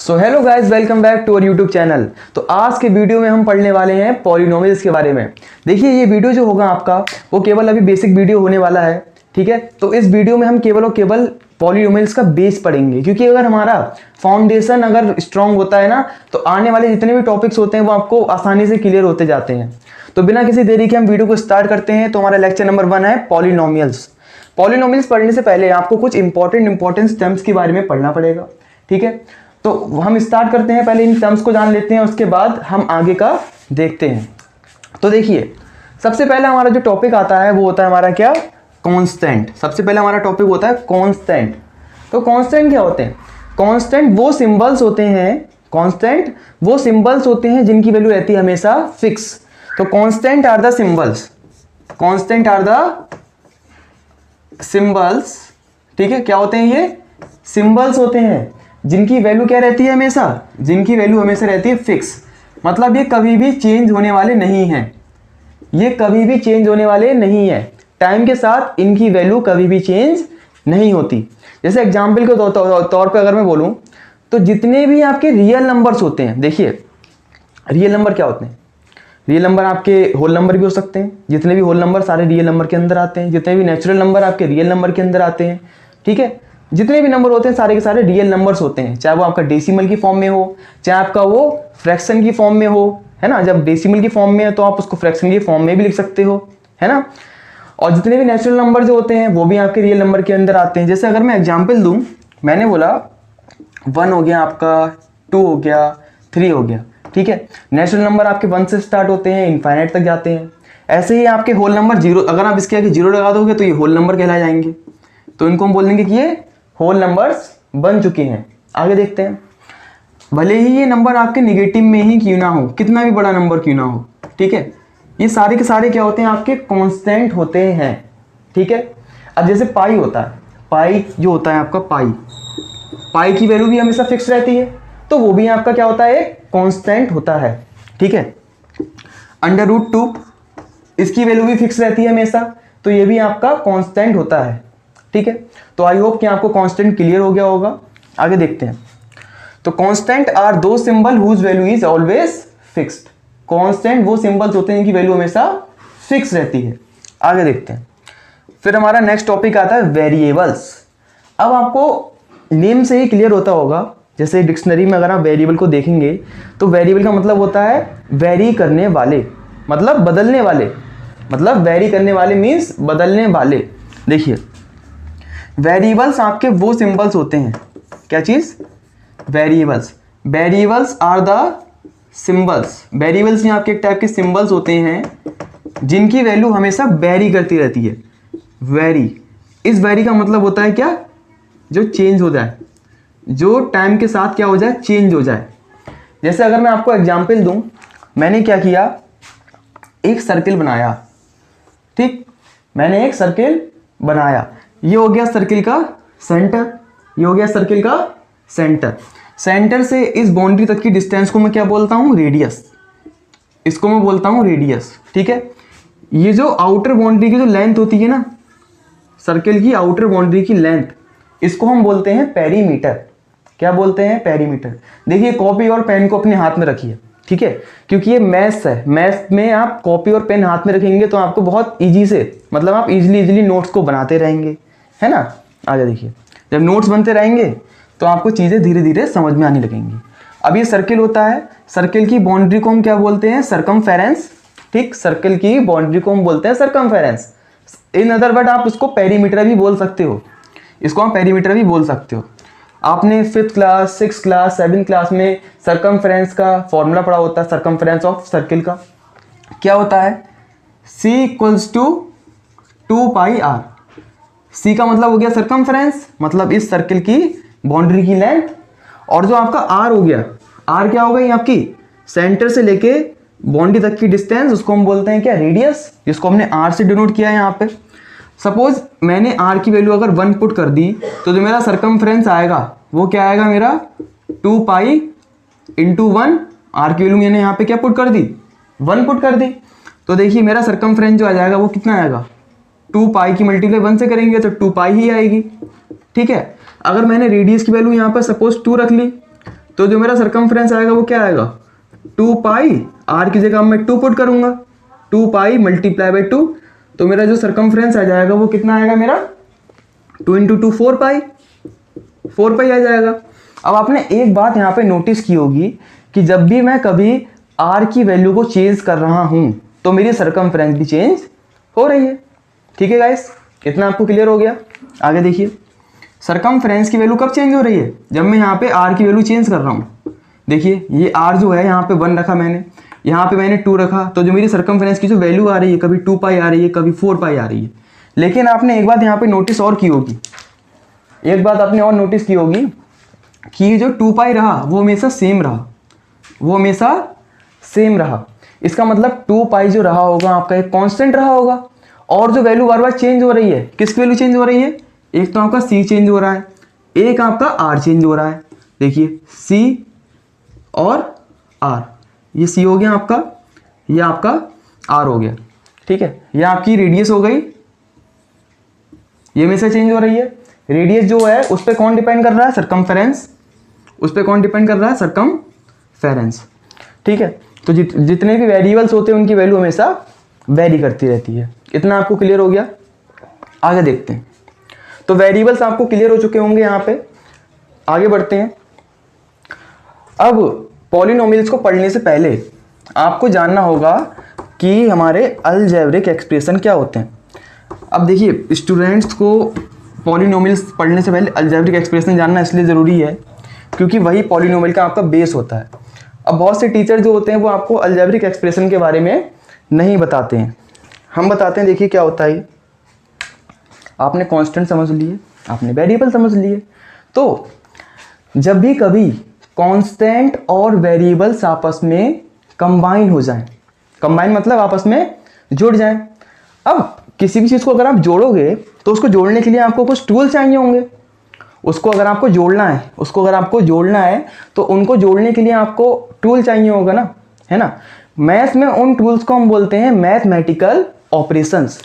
So hello guys, welcome back to our YouTube channel. तो आज के वीडियो में हम पढ़ने वाले हैं पॉलिनोमियल्स के बारे में। देखिए, ये वीडियो जो होगा आपका वो केवल अभी बेसिक वीडियो होने वाला है, ठीक है। तो इस वीडियो में हम केवल और केवल पॉलिनोमियल्स का बेस पढ़ेंगे, क्योंकि अगर हमारा फाउंडेशन अगर स्ट्रांग होता है ना, तो आने वाले जितने भी टॉपिक्स होते हैं वो आपको आसानी से क्लियर होते जाते हैं। तो बिना किसी देरी के हम वीडियो को स्टार्ट करते हैं। तो हमारा लेक्चर नंबर 1 है पॉलिनोमियल्स। पॉलिनोमियल्स पढ़ने से पहले आपको कुछ इंपॉर्टेंट टर्म्स के बारे में पढ़ना पड़ेगा, ठीक है। तो हम स्टार्ट करते हैं, पहले इन टर्म्स को जान लेते हैं, उसके बाद हम आगे का देखते हैं। तो देखिए, सबसे पहले हमारा जो टॉपिक आता है वो होता है हमारा क्या, कांस्टेंट। सबसे पहले हमारा टॉपिक होता है कांस्टेंट। तो कांस्टेंट क्या होते हैं? कांस्टेंट वो सिंबल्स होते हैं, कांस्टेंट वो सिंबल्स होते हैं जिनकी वैल्यू रहती है हमेशा फिक्स। तो constant are the symbols, constant are the symbols, ठीक है। क्या होते हैं ये? सिंबल्स होते हैं जिनकी वैल्यू क्या रहती है हमेशा, जिनकी वैल्यू हमेशा रहती है फिक्स। मतलब ये कभी भी चेंज होने वाले नहीं हैं, ये कभी भी चेंज होने वाले नहीं है। टाइम के साथ इनकी वैल्यू कभी भी चेंज नहीं होती। जैसे एग्जाम्पल के तौर पे अगर मैं बोलूं, तो जितने भी आपके रियल नंबर्स होते हैं, देखिए रियल नंबर क्या होते हैं? रियल नंबर आपके होल नंबर भी हो सकते हैं। जितने भी होल नंबर सारे रियल नंबर के अंदर आते हैं। जितने भी नेचुरल नंबर आपके रियल नंबर के अंदर आते हैं, ठीक है। जितने भी नंबर होते हैं सारे के सारे रियल नंबर्स होते हैं, चाहे वो आपका डेसिमल की फॉर्म में हो, चाहे आपका वो फ्रैक्शन की फॉर्म में हो, है ना। जब डेसिमल की फॉर्म में है तो आप उसको फ्रैक्शन की फॉर्म में भी लिख सकते हो, है ना। और जितने भी नेचुरल नंबर जो होते हैं वो भी आपके रियल नंबर के अंदर आते हैं। जैसे अगर मैं एग्जाम्पल दूं, मैंने बोला 1 हो गया आपका, 2 हो गया, 3 हो गया, ठीक है। नेचुरल नंबर आपके 1 से स्टार्ट होते हैं, इनफाइनाइट तक जाते हैं। ऐसे ही आपके होल नंबर 0, अगर आप इसके आगे 0 लगा दोगे तो ये होल नंबर कहलाए जाएंगे। तो इनको हम बोल देंगे कि ये होल नंबर्स बन चुके हैं। आगे देखते हैं। भले ही ये नंबर आपके निगेटिव में ही क्यों ना हो, कितना भी बड़ा नंबर क्यों ना हो, ठीक है, ये सारे के सारे क्या होते हैं? आपके कांस्टेंट होते हैं, ठीक है। अब जैसे पाई होता है, पाई जो होता है आपका, पाई की वैल्यू भी हमेशा फिक्स रहती है, तो वो भी आपका क्या होता है? कांस्टेंट होता है, ठीक है। √2 इसकी वैल्यू भी फिक्स रहती है हमेशा, तो ये भी आपका कांस्टेंट होता है, ठीक है। तो आई होप कि आपको कांस्टेंट क्लियर हो गया होगा। आगे देखते हैं। तो constant are the symbol whose value is always fixed. Constant वो सिंबल्स होते हैं जिनकी वैल्यू हमेशा फिक्स रहती है। आगे देखते हैं। फिर हमारा नेक्स्ट टॉपिक आता है वेरिएबल्स। अब आपको नेम से ही क्लियर होता होगा, जैसे डिक्शनरी में अगर आप वेरिएबल को देखेंगे तो वेरिएबल का मतलब होता है वेरी करने वाले, मतलब बदलने वाले, मतलब वेरी करने वाले मीन्स बदलने वाले। देखिए, वेरिएबल्स आपके वो सिंबल्स होते हैं, क्या चीज? Variables. Variables are the symbols. Variables ये आपके एक टाइप के सिंबल्स होते हैं जिनकी वैल्यू हमेशा वेरी करती रहती है। वेरी, इस वेरी का मतलब होता है क्या? जो चेंज हो जाए, जो टाइम के साथ क्या हो जाए? चेंज हो जाए। जैसे अगर मैं आपको एग्जाम्पल दूं, मैंने क्या किया, एक सर्किल बनाया, ठीक, मैंने एक सर्किल बनाया। ये हो गया सर्किल का सेंटर, ये हो गया सर्किल का सेंटर। सेंटर से इस बाउंड्री तक की डिस्टेंस को मैं क्या बोलता हूँ? रेडियस। इसको मैं बोलता हूँ रेडियस, ठीक है। ये जो आउटर बाउंड्री की जो लेंथ होती है ना, सर्किल की आउटर बाउंड्री की लेंथ, इसको हम बोलते हैं पेरीमीटर। क्या बोलते हैं? पेरीमीटर। देखिए, कॉपी और पेन को अपने हाथ में रखिए, ठीक है, क्योंकि ये मैथ्स है। मैथ्स में आप कॉपी और पेन हाथ में रखेंगे तो आपको बहुत ईजी से, मतलब आप इजीली नोट्स को बनाते रहेंगे, है ना। आगे देखिए, जब नोट्स बनते रहेंगे तो आपको चीज़ें धीरे धीरे समझ में आने लगेंगी। अब ये सर्किल होता है, सर्किल की बाउंड्री को हम क्या बोलते हैं? सरकमफेरेंस, ठीक। सर्किल की बाउंड्री को हम बोलते हैं सरकमफेरेंस। इन अदर वर्ड आप इसको पेरीमीटर भी बोल सकते हो, इसको हम पेरीमीटर भी बोल सकते हो। आपने 5th class, 6th class, 7th class में सरकमफेरेंस का फॉर्मूला पढ़ा होता है, सरकमफेरेंस ऑफ सर्किल का। क्या होता है? C = 2πr। C का मतलब हो गया सरकमफेरेंस, मतलब इस सर्किल की बाउंड्री की लेंथ, और जो आपका R हो गया, R क्या होगा? ये आपकी सेंटर से लेके बाउंड्री तक की डिस्टेंस, उसको हम बोलते हैं क्या? रेडियस, जिसको हमने R से डिनोट किया है यहाँ पे। सपोज मैंने R की वैल्यू अगर 1 पुट कर दी, तो जो मेरा सरकमफेरेंस आएगा वो क्या आएगा मेरा? 2π × 1। R की वैल्यू मैंने यहाँ पे क्या पुट कर दी? 1 पुट कर दी। तो देखिए, मेरा सरकमफेरेंस जो आ जाएगा वो कितना आएगा? 2π की मल्टीप्लाई 1 से करेंगे तो 2π ही आएगी, ठीक है। अगर मैंने रेडियस की वैल्यू यहाँ पर सपोज 2 रख ली, तो जो मेरा सरकमफ्रेंस आएगा वो क्या आएगा, 2 पाई, आर की जगह मैं 2 पुट करूंगा, 2 पाई मल्टीप्लाई बाई 2, तो मेरा जो सरकमफ्रेंस आ जाएगा वो कितना आएगा मेरा, 2 इंटू 2 4 पाई, 4 पाई आ जाएगा। अब आपने एक बात यहाँ पे नोटिस की होगी कि जब भी मैं कभी आर की वैल्यू को चेंज कर रहा हूँ तो मेरी सरकमफ्रेंस भी चेंज हो रही है। ठीक है गाइस, इतना आपको क्लियर हो गया। आगे देखिए, सरकमफ्रेंस की वैल्यू कब चेंज हो रही है, जब मैं यहाँ पे आर की वैल्यू चेंज कर रहा हूँ। देखिए ये आर जो है यहाँ पे 1 रखा मैंने, यहाँ पे मैंने 2 रखा, तो जो मेरी सरकमफ्रेंस की जो वैल्यू आ रही है कभी 2 पाई आ रही है, कभी 4 पाई आ रही है। लेकिन आपने एक बात यहाँ पे नोटिस और की होगी, एक बात आपने और नोटिस की होगी कि जो 2 पाई रहा वो हमेशा सेम रहा, वो हमेशा सेम रहा। इसका मतलब 2 पाई जो रहा होगा आपका एक कांस्टेंट रहा होगा, और जो वैल्यू बार बार चेंज हो रही है, किसकी वैल्यू चेंज हो रही है, एक तो आपका सी चेंज हो रहा है, एक आपका आर चेंज हो रहा है। देखिए सी और आर, ये सी हो गया आपका, ये आपका आर हो गया। ठीक है, ये आपकी रेडियस हो गई, ये हमेशा चेंज हो रही है। रेडियस जो है उस पर कौन डिपेंड कर रहा है, सरकमफेरेंस, उस पर कौन डिपेंड कर रहा है, सरकमफेरेंस। ठीक है, तो जितने भी वेरिएबल्स होते हैं उनकी वैल्यू हमेशा वेरी करती रहती है। इतना आपको क्लियर हो गया। आगे देखते हैं, तो वेरिएबल्स आपको क्लियर हो चुके होंगे। यहाँ पे आगे बढ़ते हैं। अब पॉलिनोमियल्स को पढ़ने से पहले आपको जानना होगा कि हमारे अलजेब्रिक एक्सप्रेशन क्या होते हैं। अब देखिए, स्टूडेंट्स को पॉलिनोमियल्स पढ़ने से पहले अलजेब्रिक एक्सप्रेशन जानना इसलिए ज़रूरी है क्योंकि वही पॉलिनोमियल का आपका बेस होता है। अब बहुत से टीचर जो होते हैं वो आपको अलजेब्रिक एक्सप्रेशन के बारे में नहीं बताते हैं, हम बताते हैं। देखिए क्या होता है, आपने कांस्टेंट समझ लिए, आपने वेरिएबल समझ लिए, तो जब भी कभी कांस्टेंट और वेरिएबल्स आपस में कंबाइन हो जाएं, कंबाइन मतलब आपस में जुड़ जाएं। अब किसी भी चीज़ को अगर आप जोड़ोगे तो उसको जोड़ने के लिए आपको कुछ टूल चाहिए होंगे। उसको अगर आपको जोड़ना है, उसको अगर आपको जोड़ना है तो उनको जोड़ने के लिए आपको टूल चाहिए होगा ना, है ना। मैथ्स में उन टूल्स को हम बोलते हैं मैथमेटिकल ऑपरेशंस।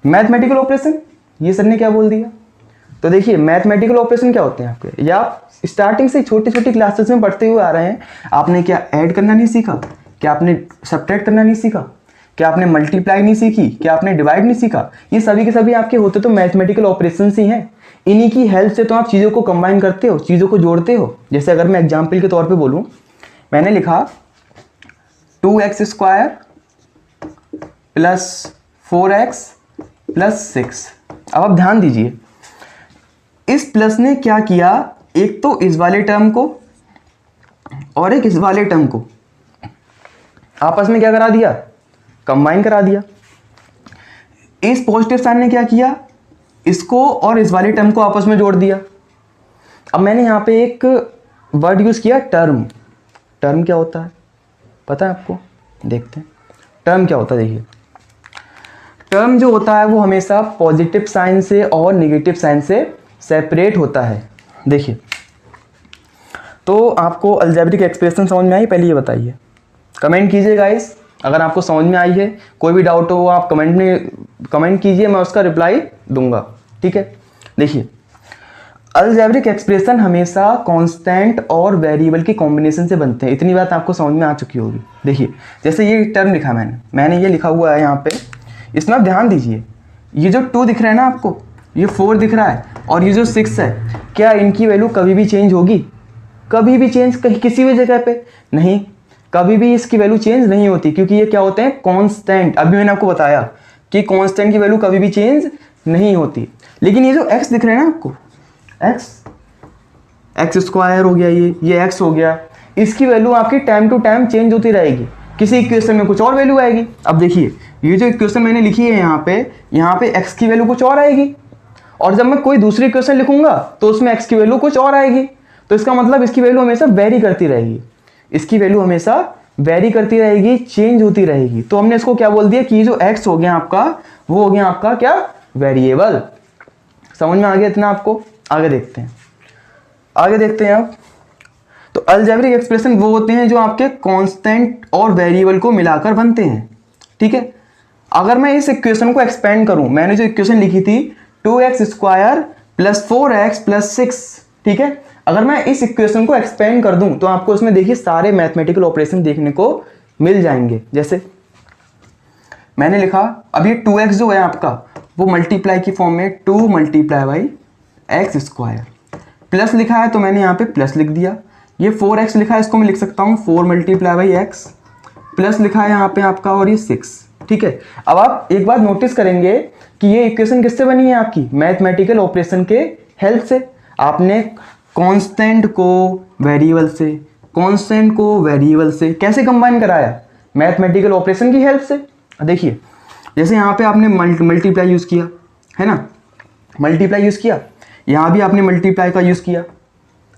मैथमेटिकल ऑपरेशन, ये सर ने क्या बोल दिया। तो देखिए मैथमेटिकल ऑपरेशन क्या होते हैं आपके, या आप स्टार्टिंग से छोटी छोटी क्लासेस में पढ़ते हुए आ रहे हैं। आपने क्या ऐड करना नहीं सीखा, क्या आपने सब्ट्रैक्ट करना नहीं सीखा, क्या आपने मल्टीप्लाई नहीं सीखी, क्या आपने डिवाइड नहीं सीखा, ये सभी के सभी आपके होते तो मैथमेटिकल ऑपरेशंस ही हैं। इन्हीं की हेल्प से तो आप चीज़ों को कंबाइन करते हो, चीज़ों को जोड़ते हो। जैसे अगर मैं एग्जाम्पल के तौर पे बोलूँ, मैंने लिखा 2x² प्लस 4x प्लस 6। अब आप ध्यान दीजिए, इस प्लस ने क्या किया, एक तो इस वाले टर्म को और एक इस वाले टर्म को आपस में क्या करा दिया, कंबाइन करा दिया। इस पॉजिटिव साइन ने क्या किया, इसको और इस वाले टर्म को आपस में जोड़ दिया। अब मैंने यहाँ पे एक वर्ड यूज़ किया, टर्म। टर्म क्या होता है पता है आपको, देखते हैं टर्म क्या होता है। देखिए टर्म जो होता है वो हमेशा पॉजिटिव साइन से और नेगेटिव साइन से सेपरेट होता है। देखिए, तो आपको अलजेब्रिक एक्सप्रेशन समझ में आई, पहले ये बताइए, कमेंट कीजिए गाइस अगर आपको समझ में आई है। कोई भी डाउट हो आप कमेंट में कमेंट कीजिए, मैं उसका रिप्लाई दूंगा। ठीक है, देखिए अलजेब्रिक एक्सप्रेशन हमेशा कांस्टेंट और वेरिएबल के कॉम्बिनेशन से बनते हैं। इतनी बात आपको समझ में आ चुकी होगी। देखिए जैसे ये टर्म लिखा मैंने ये लिखा हुआ है यहाँ पे, इसमें आप ध्यान दीजिए, ये जो 2 दिख रहा है ना आपको, ये 4 दिख रहा है और ये जो 6 है, क्या इनकी वैल्यू कभी भी चेंज होगी, कभी भी चेंज कहीं किसी भी जगह पे नहीं, कभी भी इसकी वैल्यू चेंज नहीं होती, क्योंकि ये क्या होते हैं, कांस्टेंट। अभी मैंने आपको बताया कि कांस्टेंट की वैल्यू कभी भी चेंज नहीं होती। लेकिन ये जो x दिख रहा है ना आपको, x² हो गया, ये x हो गया, इसकी वैल्यू आपकी टाइम टू टाइम चेंज होती रहेगी। किसी इक्वेशन में कुछ और वैल्यू आएगी। अब देखिए ये जो इक्वेशन मैंने लिखी है यहाँ पे x की वैल्यू कुछ और आएगी, और जब मैं कोई दूसरी इक्वेशन लिखूंगा तो उसमें x की वैल्यू कुछ और आएगी। तो इसका मतलब इसकी वैल्यू हमेशा वेरी करती रहेगी, इसकी वैल्यू हमेशा वेरी करती रहेगी, चेंज होती रहेगी। तो हमने इसको क्या बोल दिया कि जो x हो गया आपका, वो हो गया आपका क्या, वेरिएबल। समझ में आ गया इतना आपको। आगे देखते हैं आप। तो अलजेब्रिक एक्सप्रेशन वो होते हैं जो आपके कांस्टेंट और वेरिएबल को मिलाकर बनते हैं। ठीक है, अगर मैं इस इक्वेशन को एक्सपेंड करूं, मैंने जो इक्वेशन लिखी थी 2x² प्लस 4x प्लस 6, ठीक है, अगर मैं इस इक्वेशन को एक्सपेंड कर दूं तो आपको उसमें देखिए सारे मैथमेटिकल ऑपरेशन देखने को मिल जाएंगे। जैसे मैंने लिखा, अब ये 2x जो है आपका वो मल्टीप्लाई की फॉर्म में 2 multiply by x square, plus लिखा है तो मैंने यहाँ पे प्लस लिख दिया। ये 4x लिखा है, इसको मैं लिख सकता हूँ 4 मल्टीप्लाई बाई एक्स, प्लस लिखा है यहाँ पे आपका, और ये 6। ठीक है, अब आप एक बात नोटिस करेंगे कि ये इक्वेशन किससे बनी है आपकी, मैथमेटिकल ऑपरेशन के हेल्प से। आपने कांस्टेंट को वेरिएबल से, कांस्टेंट को वेरिएबल से कैसे कंबाइन कराया, मैथमेटिकल ऑपरेशन की हेल्प से। देखिए जैसे यहाँ पे आपने मल्टीप्लाई यूज़ किया है ना, मल्टीप्लाई यूज़ किया, यहाँ भी आपने मल्टीप्लाई का यूज़ किया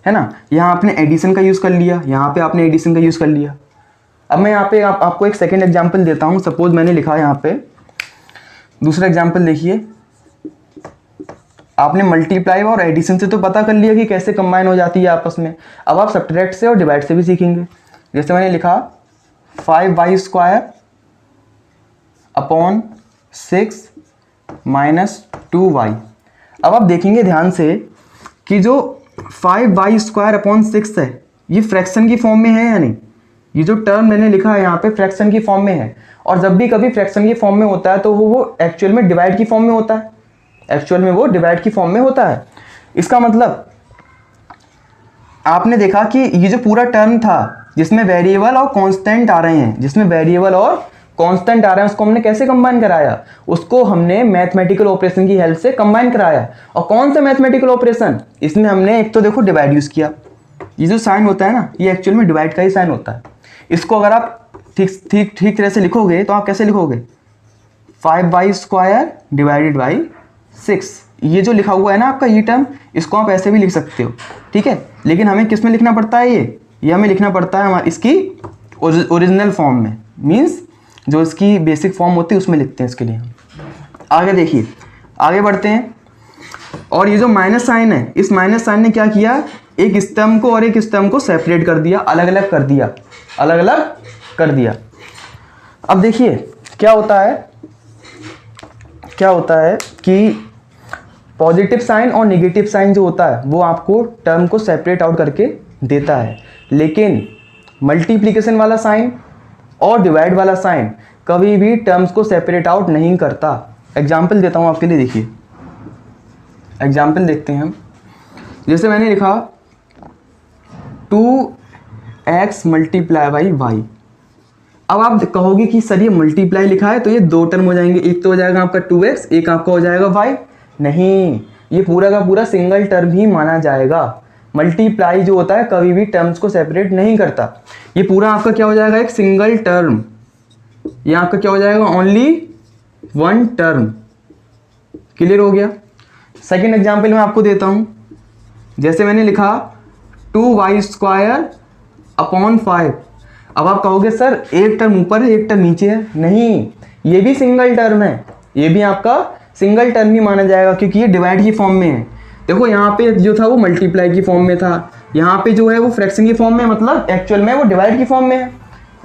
है ना, यहाँ आपने एडिशन का यूज़ कर लिया, यहाँ पे आपने एडिशन का यूज़ कर लिया। अब मैं यहाँ पे आपको एक सेकेंड एग्जाम्पल देता हूँ। सपोज मैंने लिखा है यहाँ पे दूसरा एग्जाम्पल, देखिए आपने मल्टीप्लाई और एडिशन से तो पता कर लिया कि कैसे कंबाइन हो जाती है आपस में। अब आप सब्ट्रैक्ट से और डिवाइड से भी सीखेंगे। जैसे मैंने लिखा 5y square upon 6 minus 2y। अब आप देखेंगे ध्यान से कि जो 5y स्क्वायर अपॉन 6 है ये फ्रैक्शन की फॉर्म में है या नहीं। ये जो टर्म मैंने लिखा है यहाँ पे फ्रैक्शन की फॉर्म में है, और जब भी कभी फ्रैक्शन की फॉर्म में होता है तो वो एक्चुअल में डिवाइड की फॉर्म में होता है, एक्चुअल में वो डिवाइड की फॉर्म में होता है। इसका मतलब आपने देखा कि ये जो पूरा टर्म था जिसमें वेरिएबल और कांस्टेंट आ रहे हैं, जिसमें वेरिएबल और कांस्टेंट आ रहे हैं, उसको हमने कैसे कंबाइन कराया, उसको हमने मैथमेटिकल ऑपरेशन की हेल्प से कंबाइन कराया। और कौन सा मैथमेटिकल ऑपरेशन, इसमें हमने एक तो देखो डिवाइड यूज़ किया। ये जो साइन होता है ना ये एक्चुअल में डिवाइड का ही साइन होता है। इसको अगर आप ठीक तरह से लिखोगे तो आप कैसे लिखोगे, 5y स्क्वायर डिवाइडेड बाई 6। ये जो लिखा हुआ है ना आपका ये टर्म, इसको आप ऐसे भी लिख सकते हो, ठीक है। लेकिन हमें किस में लिखना पड़ता है, ये हमें लिखना पड़ता है इसकी ओरिजिनल फॉर्म में, मीन्स जो इसकी बेसिक फॉर्म होती है उसमें लिखते हैं इसके लिए। आगे देखिए, आगे बढ़ते हैं। और ये जो माइनस साइन है, इस माइनस साइन ने क्या किया, एक स्तंभ को और एक स्तंभ को सेपरेट कर दिया, अलग अलग कर दिया, अलग अलग कर दिया। अब देखिए क्या होता है, क्या होता है कि पॉजिटिव साइन और नेगेटिव साइन जो होता है वो आपको टर्म को सेपरेट आउट करके देता है, लेकिन मल्टीप्लिकेशन वाला साइन और डिवाइड वाला साइन कभी भी टर्म्स को सेपरेट आउट नहीं करता। एग्जाम्पल देता हूँ आपके लिए, देखिए एग्जाम्पल देखते हैं हम। जैसे मैंने लिखा 2x मल्टीप्लाई बाई वाई। अब आप कहोगे कि सर ये मल्टीप्लाई लिखा है तो ये दो टर्म हो जाएंगे, एक तो हो जाएगा आपका 2x, एक आपका हो जाएगा y। नहीं, ये पूरा का पूरा सिंगल टर्म ही माना जाएगा। मल्टीप्लाई जो होता है कभी भी टर्म्स को सेपरेट नहीं करता। ये पूरा आपका क्या हो जाएगा, एक सिंगल टर्म। ये आपका क्या हो जाएगा, ओनली वन टर्म। क्लियर हो गया। सेकेंड एग्जाम्पल मैं आपको देता हूँ। जैसे मैंने लिखा 2y स्क्वायर अपॉन 5। अब आप कहोगे सर एक टर्म ऊपर है एक टर्म नीचे है। नहीं, ये भी सिंगल टर्म है, ये भी आपका सिंगल टर्म ही माना जाएगा क्योंकि ये डिवाइड की फॉर्म में है। देखो यहाँ पे जो था वो मल्टीप्लाई की फॉर्म में था, यहाँ पे जो है वो फ्रैक्शन की फॉर्म में, मतलब एक्चुअल में वो डिवाइड की फॉर्म में है।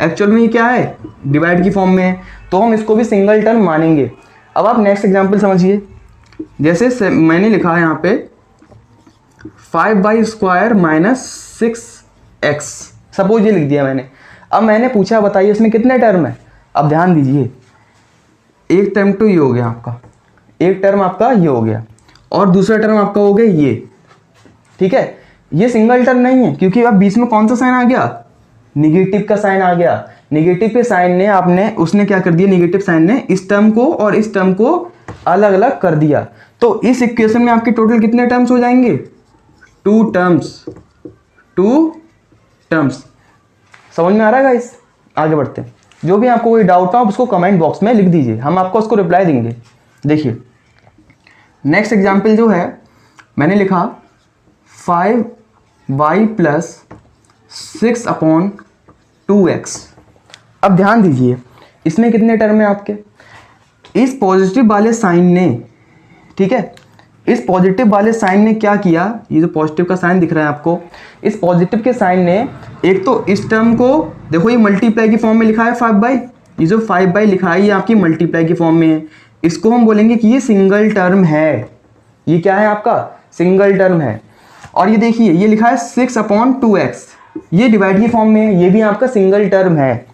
एक्चुअल में ये क्या है, डिवाइड की फॉर्म में है, तो हम इसको भी सिंगल टर्म मानेंगे। अब आप नेक्स्ट एग्जाम्पल समझिए। जैसे मैंने लिखा है यहाँ पे 5y square minus 6x, suppose ये लिख दिया मैंने। अब मैंने पूछा बताइए इसमें कितने टर्म है। अब ध्यान दीजिए, एक टर्म तो ये हो गया आपका, एक टर्म आपका ये हो गया, और दूसरा टर्म आपका हो गया ये, ठीक है। ये सिंगल टर्म नहीं है क्योंकि अब बीच में कौन सा साइन आ गया, निगेटिव का साइन आ गया। निगेटिव के साइन ने उसने क्या कर दिया, निगेटिव साइन ने इस टर्म को और इस टर्म को अलग अलग कर दिया। तो इस इक्वेशन में आपके टोटल कितने टर्म्स हो जाएंगे, 2 टर्म्स, 2 टर्म्स। समझ में आ रहा है गाइस। आगे बढ़ते हैं। जो भी आपको कोई डाउट हो आप उसको कमेंट बॉक्स में लिख दीजिए, हम आपको उसको रिप्लाई देंगे। देखिए नेक्स्ट एग्जाम्पल जो है मैंने लिखा 5y प्लस 6 अपॉन 2x। अब ध्यान दीजिए इसमें कितने टर्म है आपके, इस पॉजिटिव वाले साइन ने, ठीक है, इस पॉजिटिव वाले साइन ने क्या किया, ये जो पॉजिटिव का साइन दिख रहा है आपको, इस पॉजिटिव के साइन ने एक तो इस टर्म को देखो ये मल्टीप्लाई की फॉर्म में लिखा है 5/, ये जो 5/, लिखा है ये आपकी मल्टीप्लाई की फॉर्म में है। इसको हम बोलेंगे कि ये सिंगल टर्म है, ये क्या है आपका सिंगल टर्म है। और ये देखिए ये लिखा है 6/2x, ये डिवाइड की फॉर्म में है, ये भी आपका सिंगल टर्म है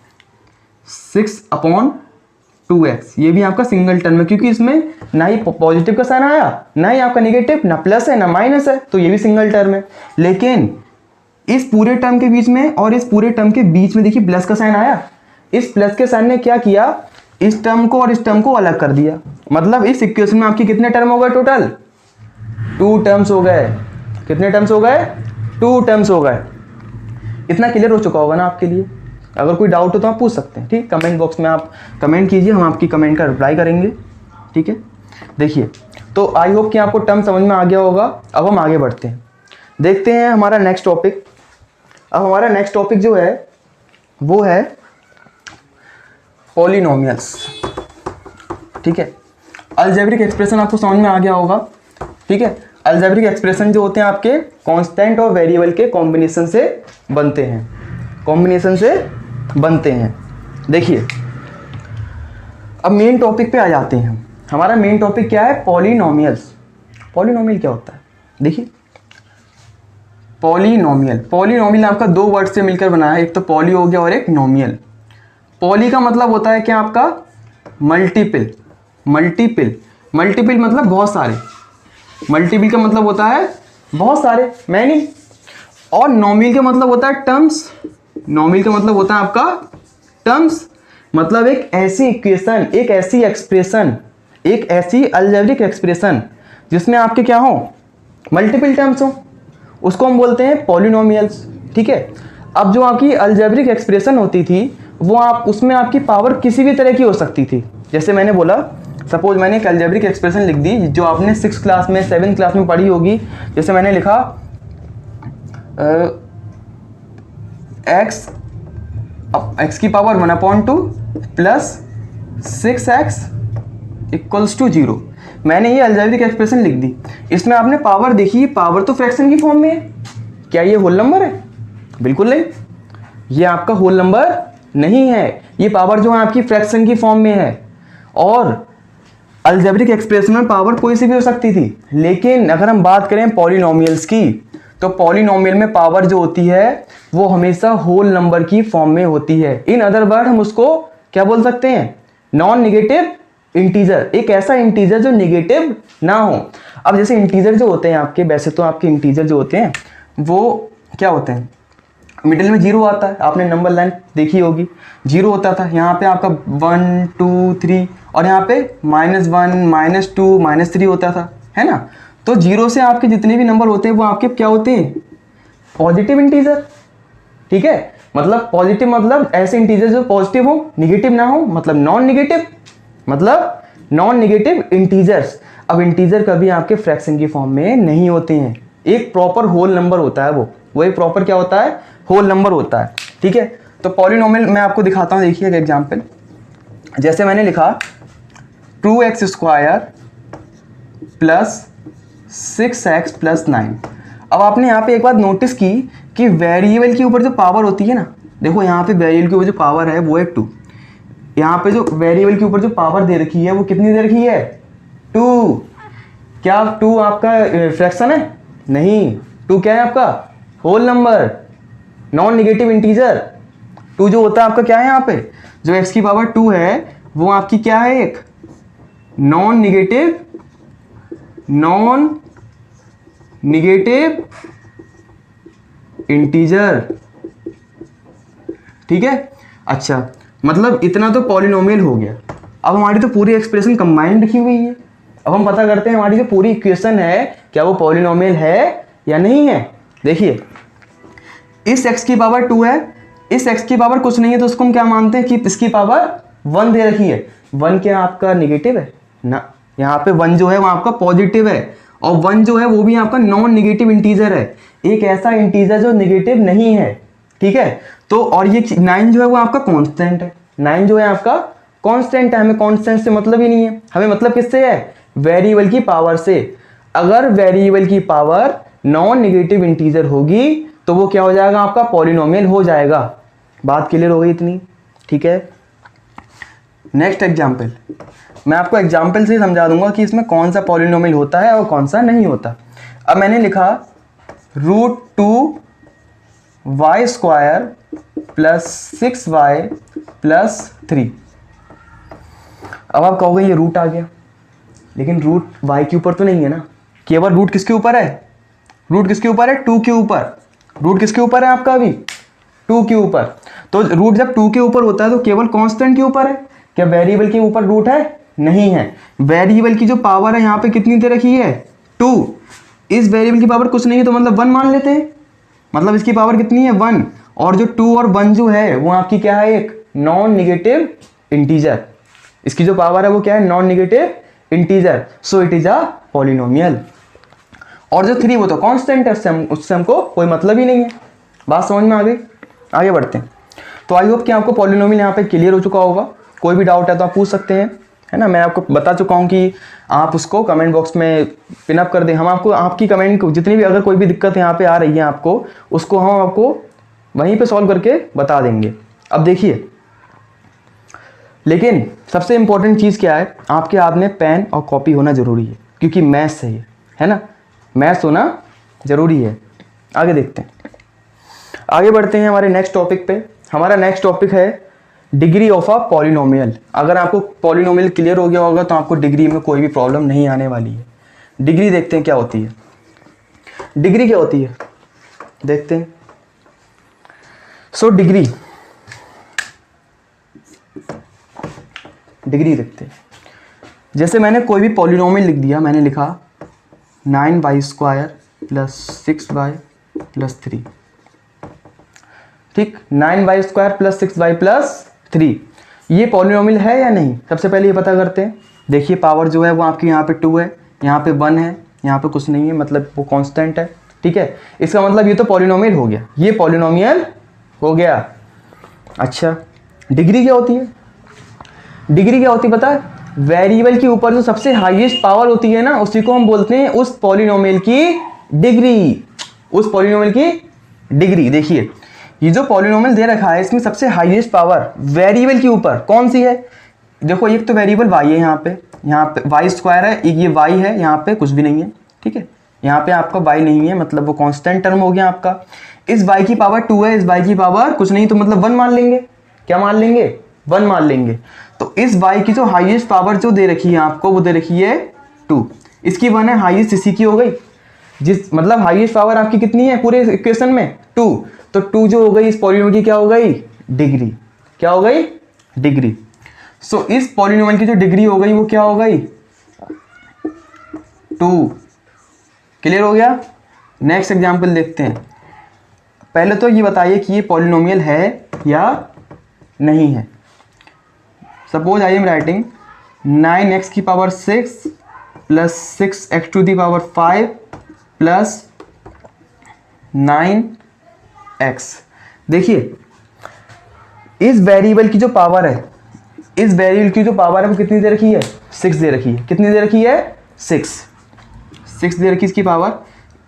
6/2x, ये भी आपका सिंगल टर्म है क्योंकि इसमें ना ही पॉजिटिव का साइन आया, ना ही आपका नेगेटिव, ना प्लस है ना माइनस है, तो ये भी सिंगल टर्म है। लेकिन इस पूरे टर्म के बीच में और इस पूरे टर्म के बीच में देखिए प्लस का साइन आया, इस प्लस के साइन ने क्या किया, इस टर्म को और इस टर्म को अलग कर दिया। मतलब इस इक्वेशन में आपके कितने टर्म हो गए टोटल, 2 टर्म्स हो गए। कितने टर्म्स हो गए, 2 टर्म्स हो गए। इतना क्लियर हो चुका होगा ना आपके लिए। अगर कोई डाउट हो तो आप पूछ सकते हैं, ठीक, कमेंट बॉक्स में आप कमेंट कीजिए, हम आपकी कमेंट का रिप्लाई करेंगे, ठीक है। देखिए तो आई होप कि आपको टर्म समझ में आ गया होगा। अब हम आगे बढ़ते हैं, देखते हैं हमारा नेक्स्ट टॉपिक। अब हमारा नेक्स्ट टॉपिक जो है वो है पॉलिनोमियल्स, ठीक है। अलजेब्रिक एक्सप्रेशन आपको समझ में आ गया होगा, ठीक है। अलजेब्रिक एक्सप्रेशन जो होते हैं आपके कांस्टेंट और वेरिएबल के कॉम्बिनेशन से बनते हैं, कॉम्बिनेशन से बनते हैं। देखिए अब मेन टॉपिक पे आ जाते हैं हम। हमारा मेन टॉपिक क्या है, पॉलिनोमियल्स। पॉलिनोमियल क्या होता है, देखिए पॉलिनोमियल, पॉलिनोमियल आपका 2 वर्ड से मिलकर बना है, एक तो पॉली हो गया और एक नोमियल। पॉली का मतलब होता है क्या आपका, मल्टीपल, मल्टीपल, मल्टीपल मतलब बहुत सारे, मल्टीपल का मतलब होता है बहुत सारे, मैनी। और नोमियल का मतलब होता है टर्म्स, नोमियल का मतलब होता है आपका टर्म्स, मतलब एक ऐसी इक्वेशन, एक ऐसी एक्सप्रेशन, एक ऐसी अलजेब्रिक एक्सप्रेशन जिसमें आपके क्या हो, मल्टीपल टर्म्स हो, उसको हम बोलते हैं पॉलिनोमियल्स, ठीक है। अब जो आपकी अलजेब्रिक एक्सप्रेशन होती थी वो आप उसमें आपकी पावर किसी भी तरह की हो सकती थी। जैसे मैंने बोला, सपोज मैंने एक अलजेब्रिक एक्सप्रेशन लिख दी जो आपने 6th क्लास में 7th क्लास में पढ़ी होगी। जैसे मैंने लिखा x की power 1/2 plus 6x equals to 0। मैंने ये अलजेब्रिक एक्सप्रेशन लिख दी, इसमें आपने पावर देखी, पावर तो फ्रैक्शन की फॉर्म में है। क्या ये होल नंबर है, बिल्कुल नहीं, ये आपका होल नंबर नहीं है, ये पावर जो है आपकी फ्रैक्शन की फॉर्म में है। और अलजेब्रिक एक्सप्रेशन में पावर कोई सी भी हो सकती थी, लेकिन अगर हम बात करें पॉलिनोमियल्स की तो पॉलिनोमियल में पावर जो होती है वो हमेशा होल नंबर की फॉर्म में होती है। इन अदर वर्ड हम उसको क्या बोल सकते हैं, नॉन निगेटिव इंटीजर, एक ऐसा इंटीजर जो निगेटिव ना हो। अब जैसे इंटीजर जो होते हैं आपके, वैसे तो आपके इंटीजर जो होते हैं वो क्या होते हैं, मिडिल में 0 आता है, आपने नंबर लाइन देखी होगी, 0 होता था, यहाँ पे आपका 1 2 3 और यहाँ पे -1 -2 -3 होता था, है ना। तो 0 से आपके जितने भी नंबर होते हैं वो आपके क्या होते हैं, पॉजिटिव इंटीजर, ठीक है। मतलब पॉजिटिव मतलब ऐसे इंटीजर जो पॉजिटिव हो, निगेटिव ना हो, मतलब नॉन निगेटिव, मतलब नॉन निगेटिव इंटीजर्स। अब इंटीजर कभी आपके फ्रैक्शन की फॉर्म में नहीं होते हैं, एक प्रॉपर होल नंबर होता है, वो एक प्रॉपर क्या होता है, होल नंबर होता है, ठीक है। तो पॉलिनोमियल मैं आपको दिखाता हूँ, देखिए एक एग्जांपल। जैसे मैंने लिखा 2x² प्लस 6x प्लस 9। अब आपने यहाँ पे एक बात नोटिस की कि वेरिएबल के ऊपर जो पावर होती है ना, देखो यहाँ पे वेरिएबल के ऊपर जो पावर है वो है 2, यहाँ पे जो वेरिएबल के ऊपर जो पावर दे रखी है वो कितनी दे रखी है, 2। क्या 2 आपका फ्रैक्शन है, नहीं, 2 क्या है आपका whole number, non negative integer. 2 जो होता है आपका क्या है, यहाँ पे जो x की पावर 2 है वो आपकी क्या है, एक नॉन निगेटिव इंटीजर, ठीक है। अच्छा, मतलब इतना तो पॉलिनोमियल हो गया। अब हमारी तो पूरी एक्सप्रेशन कंबाइंड लिखी हुई है। अब हम पता करते हैं हमारी जो पूरी इक्वेशन है क्या वो पॉलिनोमियल है या नहीं है। देखिए इस x की पावर 2 है, इस x की पावर कुछ नहीं है, तो उसको हम क्या मानते हैं कि इसकी पावर 1 दे रखी है। 1 क्या आपका निगेटिव है ना, यहाँ पे 1 जो है वो आपका पॉजिटिव है, और 1 जो है वो भी आपका नॉन निगेटिव इंटीजर है, एक ऐसा इंटीजर जो निगेटिव नहीं है, ठीक है। तो और ये 9 जो है वो आपका कांस्टेंट है, 9 जो है आपका कांस्टेंट है। हमें कांस्टेंट से मतलब ही नहीं है, हमें मतलब किससे है, वेरिएबल की पावर से। अगर वेरिएबल की पावर नॉन निगेटिव इंटीजर होगी तो वो क्या हो जाएगा, आपका पॉलिनोमियल हो जाएगा। बात क्लियर हो गई इतनी, ठीक है। नेक्स्ट एग्जाम्पल, मैं आपको एग्जाम्पल से समझा दूंगा कि इसमें कौन सा पॉलिनोमियल होता है और कौन सा नहीं होता। अब मैंने लिखा √2y² प्लस 6y प्लस 3। अब आप कहोगे ये रूट आ गया, लेकिन रूट y के ऊपर तो नहीं है ना, केवल रूट किसके ऊपर है, रूट किसके ऊपर है, 2 के ऊपर। रूट किसके ऊपर है आपका अभी, 2 के ऊपर। तो रूट जब 2 के ऊपर होता है तो केवल कांस्टेंट के ऊपर है, क्या वेरिएबल के ऊपर रूट है, नहीं है। वेरिएबल की जो पावर है यहाँ पे कितनी दे रखी है, 2। इस वेरिएबल की पावर कुछ नहीं है तो मतलब 1 मान लेते हैं, मतलब इसकी पावर कितनी है, 1। और जो 2 और 1 जो है वो आपकी क्या है, एक नॉन निगेटिव इंटीजर। इसकी जो पावर है वो क्या है, non negative integer, so it is a polynomial. और जो 3 वो तो कांस्टेंट है, उससे हमको कोई मतलब ही नहीं है। बात समझ में आ गई, आगे बढ़ते हैं। तो आई होप कि आपको पॉलिनोमियल यहाँ पे क्लियर हो चुका होगा। कोई भी डाउट है तो आप पूछ सकते हैं, है ना। मैं आपको बता चुका हूँ कि आप उसको कमेंट बॉक्स में पिनअप कर दें। हम आपको आपकी कमेंट को जितनी भी, अगर कोई भी दिक्कत यहाँ पे आ रही है आपको, उसको हम आपको वहीं पे सॉल्व करके बता देंगे। अब देखिए, लेकिन सबसे इम्पोर्टेंट चीज़ क्या है, आपके हाथ में पेन और कॉपी होना ज़रूरी है, क्योंकि मैथ्स है ये, है ना, मैथ्स होना ज़रूरी है। आगे देखते हैं, आगे बढ़ते हैं हमारे नेक्स्ट टॉपिक पे। हमारा नेक्स्ट टॉपिक है डिग्री ऑफ अ पॉलिनोमियल। अगर आपको पॉलिनोमियल क्लियर हो गया होगा तो आपको डिग्री में कोई भी प्रॉब्लम नहीं आने वाली है। डिग्री देखते हैं क्या होती है, डिग्री क्या होती है देखते हैं। सो डिग्री देखते हैं। जैसे मैंने कोई भी पॉलिनोमियल लिख दिया, मैंने लिखा 9y² प्लस 6y प्लस 3, ठीक, 9y² प्लस 6y प्लस 3, ये पॉलिनोमियल है या नहीं, सबसे पहले ये पता करते हैं। देखिए पावर जो है वो आपकी यहाँ पे 2 है, यहाँ पे 1 है, यहाँ पे कुछ नहीं है, मतलब वो कांस्टेंट है, ठीक है। इसका मतलब ये तो पॉलिनोमियल हो गया, ये पॉलिनोमियल हो गया। अच्छा, डिग्री क्या होती है, डिग्री क्या होती है पता है, वेरिएबल के ऊपर जो सबसे हाईएस्ट पावर होती है ना, उसी को हम बोलते हैं उस पॉलिनोमियल की डिग्री, उस पॉलिनोमियल की डिग्री। देखिए ये जो पॉलिनोमियल दे रखा है, इसमें सबसे हाईएस्ट पावर वेरिएबल के ऊपर कौन सी है, देखो एक तो वेरिएबल y है, यहाँ पे y² है, एक ये y है, यहाँ पे कुछ भी नहीं है, ठीक है, यहाँ पे आपका y नहीं है, मतलब वो कांस्टेंट टर्म हो गया आपका। इस y की पावर 2 है, इस y की पावर कुछ नहीं तो मतलब 1 मान लेंगे, क्या मान लेंगे, 1 मान लेंगे। तो इस y की जो हाईएस्ट पावर जो दे रखी है आपको, वो दे रखी है 2, इसकी 1 है, हाईएस्ट इसी की हो गई, जिस मतलब हाईएस्ट पावर आपकी कितनी है पूरे इक्वेशन में, 2, तो 2 जो हो गई इस पॉलिनोमियल की क्या हो गई, डिग्री, क्या हो गई, डिग्री। सो इस पॉलिनोमियल की जो डिग्री हो गई वो क्या हो गई, 2। क्लियर हो गया। नेक्स्ट एग्जांपल देखते हैं। पहले तो ये बताइए कि ये पॉलिनोमियल है या नहीं है। Suppose I am writing 9x की power 6 plus 6x to the power 5 plus 9x। देखिए इस वेरिएबल की जो पावर है, इस वेरिएबल की जो पावर है वो कितनी दे रखी है, 6 दे रखी है, कितनी दे रखी है, 6 दे रखी इसकी पावर।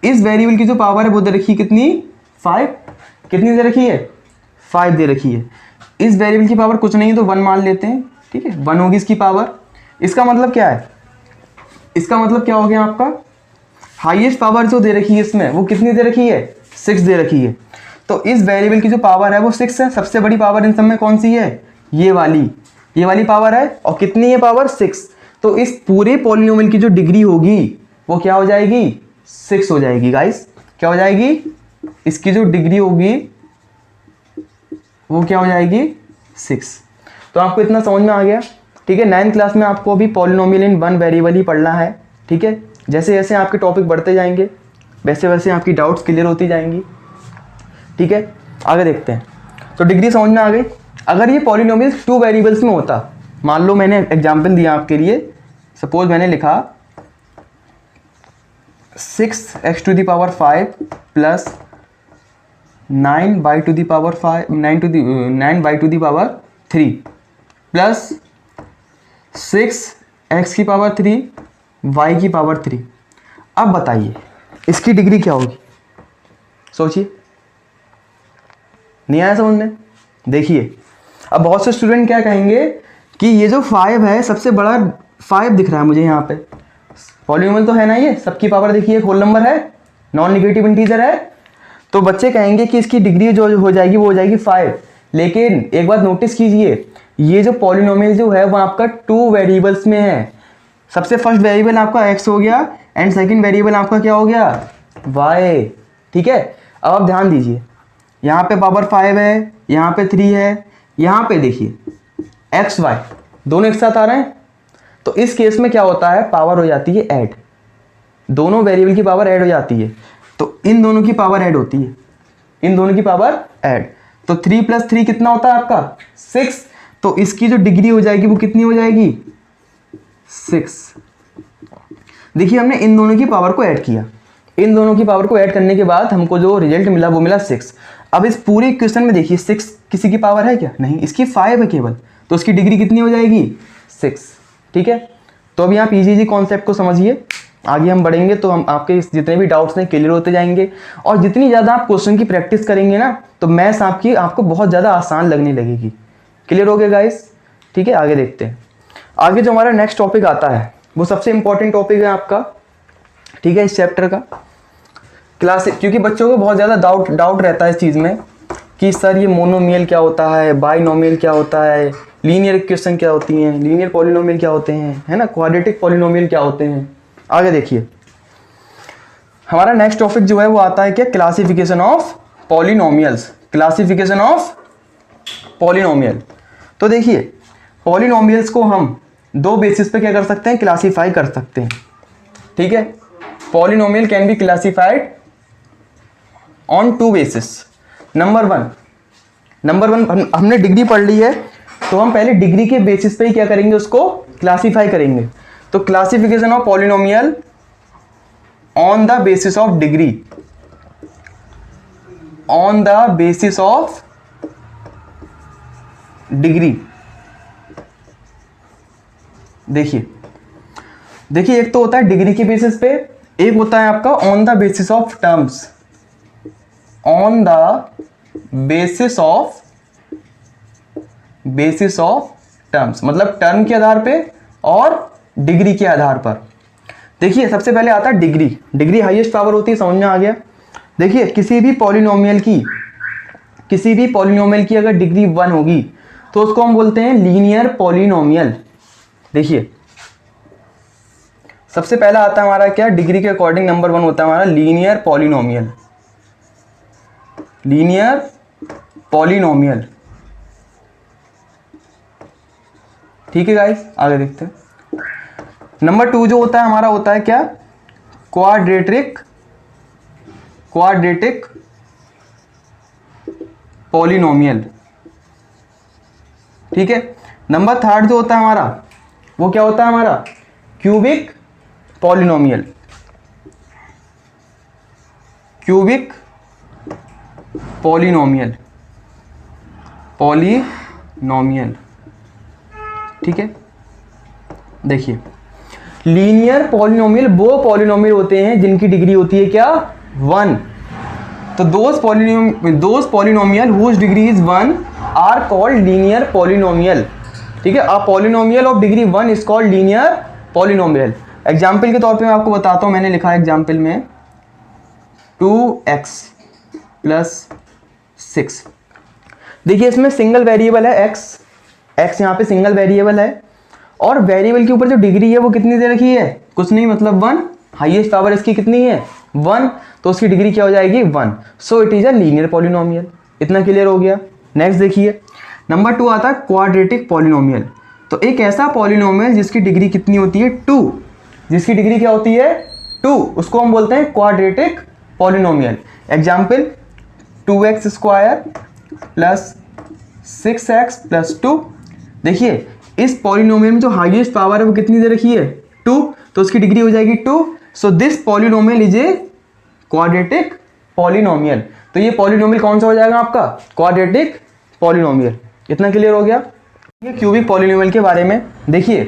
इस वेरिएबल की जो पावर है वो दे रखी है कितनी, 5, कितनी दे रखी है, 5 दे रखी है। इस वेरिएबल की पावर कुछ नहीं है तो 1 मान लेते हैं, ठीक है, 1 होगी इसकी पावर। इसका मतलब क्या है, इसका मतलब क्या हो गया आपका, हाईएस्ट पावर जो दे रखी है इसमें वो कितनी दे रखी है, 6 दे रखी है। तो इस वेरिएबल की जो पावर है वो 6 है, सबसे बड़ी पावर इन सब में कौन सी है, ये वाली पावर है, और कितनी है पावर, 6। तो इस पूरे पॉलिनोमियल की जो डिग्री होगी वो क्या हो जाएगी, 6 हो जाएगी गाइस, क्या हो जाएगी, इसकी जो डिग्री होगी वो क्या हो जाएगी, 6। तो आपको इतना समझ में आ गया, ठीक है। 9th क्लास में आपको अभी पॉलिनोमियल इन 1 वेरिएबल ही पढ़ना है, ठीक है। जैसे जैसे आपके टॉपिक बढ़ते जाएंगे वैसे वैसे आपकी डाउट्स क्लियर होती जाएंगी, ठीक है। आगे देखते हैं। तो डिग्री समझ में आ गई। अगर ये पॉलिनोमियल 2 वेरिएबल्स में होता, मान लो मैंने एग्जाम्पल दिया आपके लिए, सपोज मैंने लिखा 6x to the power 5 plus 9y to the power 5, 9y to the power 3 plus 6x की पावर 3 y की पावर 3। अब बताइए इसकी डिग्री क्या होगी, सोचिए, नहीं आया समझ में। देखिए अब बहुत से स्टूडेंट क्या कहेंगे कि ये जो 5 है, सबसे बड़ा 5 दिख रहा है मुझे यहाँ पे, पॉलिनोमियल तो है ना ये, सबकी पावर देखिए होल नंबर है, नॉन नेगेटिव इंटीजर है, तो बच्चे कहेंगे कि इसकी डिग्री जो हो जाएगी वो हो जाएगी 5। लेकिन एक बात नोटिस कीजिए, ये जो पॉलिनोमियल जो है वो आपका 2 वेरिएबल्स में है। सबसे फर्स्ट वेरिएबल आपका x हो गया एंड सेकंड वेरिएबल आपका क्या हो गया, y। ठीक है, अब आप ध्यान दीजिए, यहाँ पे पावर 5 है, यहाँ पे 3 है, यहाँ पे देखिए x y दोनों एक साथ आ रहे हैं। तो इस केस में क्या होता है, पावर हो जाती है ऐड, दोनों वेरिएबल की पावर ऐड हो जाती है। तो इन दोनों की पावर ऐड होती है, इन दोनों की पावर ऐड। तो 3 + 3 कितना होता है आपका 6। तो इसकी जो डिग्री हो जाएगी वो कितनी हो जाएगी 6। देखिए हमने इन दोनों की पावर को ऐड किया, इन दोनों की पावर को ऐड करने के बाद हमको जो रिजल्ट मिला वो मिला 6। अब इस पूरे इक्वेशन में देखिए 6 किसी की पावर है क्या, नहीं, इसकी 5 है केवल, तो उसकी डिग्री कितनी हो जाएगी 6। ठीक है, तो अब यहाँ पीजीजी कॉन्सेप्ट को समझिए, आगे हम बढ़ेंगे तो हम आपके जितने भी डाउट्स हैं क्लियर होते जाएंगे। और जितनी ज़्यादा आप क्वेश्चन की प्रैक्टिस करेंगे ना तो मैथ्स आपको बहुत ज़्यादा आसान लगने लगेगी। क्लियर हो गया गाइस। ठीक है, आगे देखते हैं। आगे जो हमारा नेक्स्ट टॉपिक आता है वो सबसे इंपॉर्टेंट टॉपिक है आपका, ठीक है, इस चैप्टर का क्लास, क्योंकि बच्चों को बहुत ज़्यादा डाउट रहता है इस चीज़ में कि सर ये मोनोमियल क्या होता है, बाइनोमियल क्या होता है, लीनियर इक्वेशन क्या होती हैं, लीनियर पॉलिनोमियल क्या होते हैं, है ना, क्वाड्रेटिक पॉलिनोमियल क्या होते हैं। आगे देखिए हमारा नेक्स्ट टॉपिक जो है वो आता है क्या, classification of polynomials, classification of polynomial. तो देखिए पॉलिनोमियल्स को हम 2 बेसिस पे क्या कर सकते हैं, क्लासीफाई कर सकते हैं। ठीक है, polynomial can be classified on 2 basis. Number one हमने डिग्री पढ़ ली है, तो हम पहले डिग्री के बेसिस पे ही क्या करेंगे, उसको क्लासीफाई करेंगे। तो classification of polynomial on the basis of degree, on the basis of degree. देखिए एक तो होता है डिग्री के बेसिस पे, एक होता है आपका on the basis of terms, on the basis of terms, मतलब टर्म के आधार पे और डिग्री के आधार पर। देखिए सबसे पहले आता है डिग्री हाईएस्ट पावर होती है, समझ में आ गया। देखिए किसी भी पॉलिनोमियल की अगर डिग्री 1 होगी तो उसको हम बोलते हैं लीनियर पॉलिनोमियल। देखिए सबसे पहला आता है हमारा क्या, डिग्री के अकॉर्डिंग नंबर 1 होता है हमारा लीनियर पॉलिनोमियल। ठीक है गाइस, आगे देखते हैं। नंबर 2 जो होता है हमारा होता है क्या, क्वाड्रेटिक पॉलिनोमियल। ठीक है, नंबर 3 जो होता है हमारा वो क्या होता है हमारा, क्यूबिक पॉलिनोमियल। ठीक है, देखिए लीनियर पॉलिनोमियल वो पॉलिनोमियल होते हैं जिनकी डिग्री होती है क्या, 1। तो those polynomial whose degree is 1 are called linear polynomial. ठीक है, a polynomial of degree 1 is called linear polynomial. Example के तौर पे मैं आपको बताता हूँ, मैंने लिखा है एग्जाम्पल में 2x + 6। देखिए इसमें सिंगल वेरिएबल है x यहाँ पे सिंगल वेरिएबल है, और वेरिएबल के ऊपर जो डिग्री है वो कितनी दे रखी है, कुछ नहीं, मतलब 1। हाईएस्ट पावर इसकी कितनी है 1, तो उसकी डिग्री क्या हो जाएगी 1। So it is a linear polynomial. इतना क्लियर हो गया। नेक्स्ट देखिए नंबर 2 आता है क्वाड्रेटिक पॉलिनोमियल। तो एक ऐसा पॉलिनोमियल जिसकी डिग्री कितनी होती है 2, जिसकी डिग्री क्या होती है 2, उसको हम बोलते हैं quadratic polynomial. Example 2x² + 6x + 2। देखिए इस पॉलिनोमियल में जो हाईएस्ट पावर है वो कितनी दे रखी है 2, तो उसकी डिग्री हो जाएगी 2। So this polynomial is a quadratic polynomial. तो ये पॉलिनोमियल कौन सा हो जाएगा आपका, क्वाड्रेटिक पॉलिनोमियल। इतना क्लियर हो गया। क्यूबिक पॉलिनोमियल के बारे में देखिए,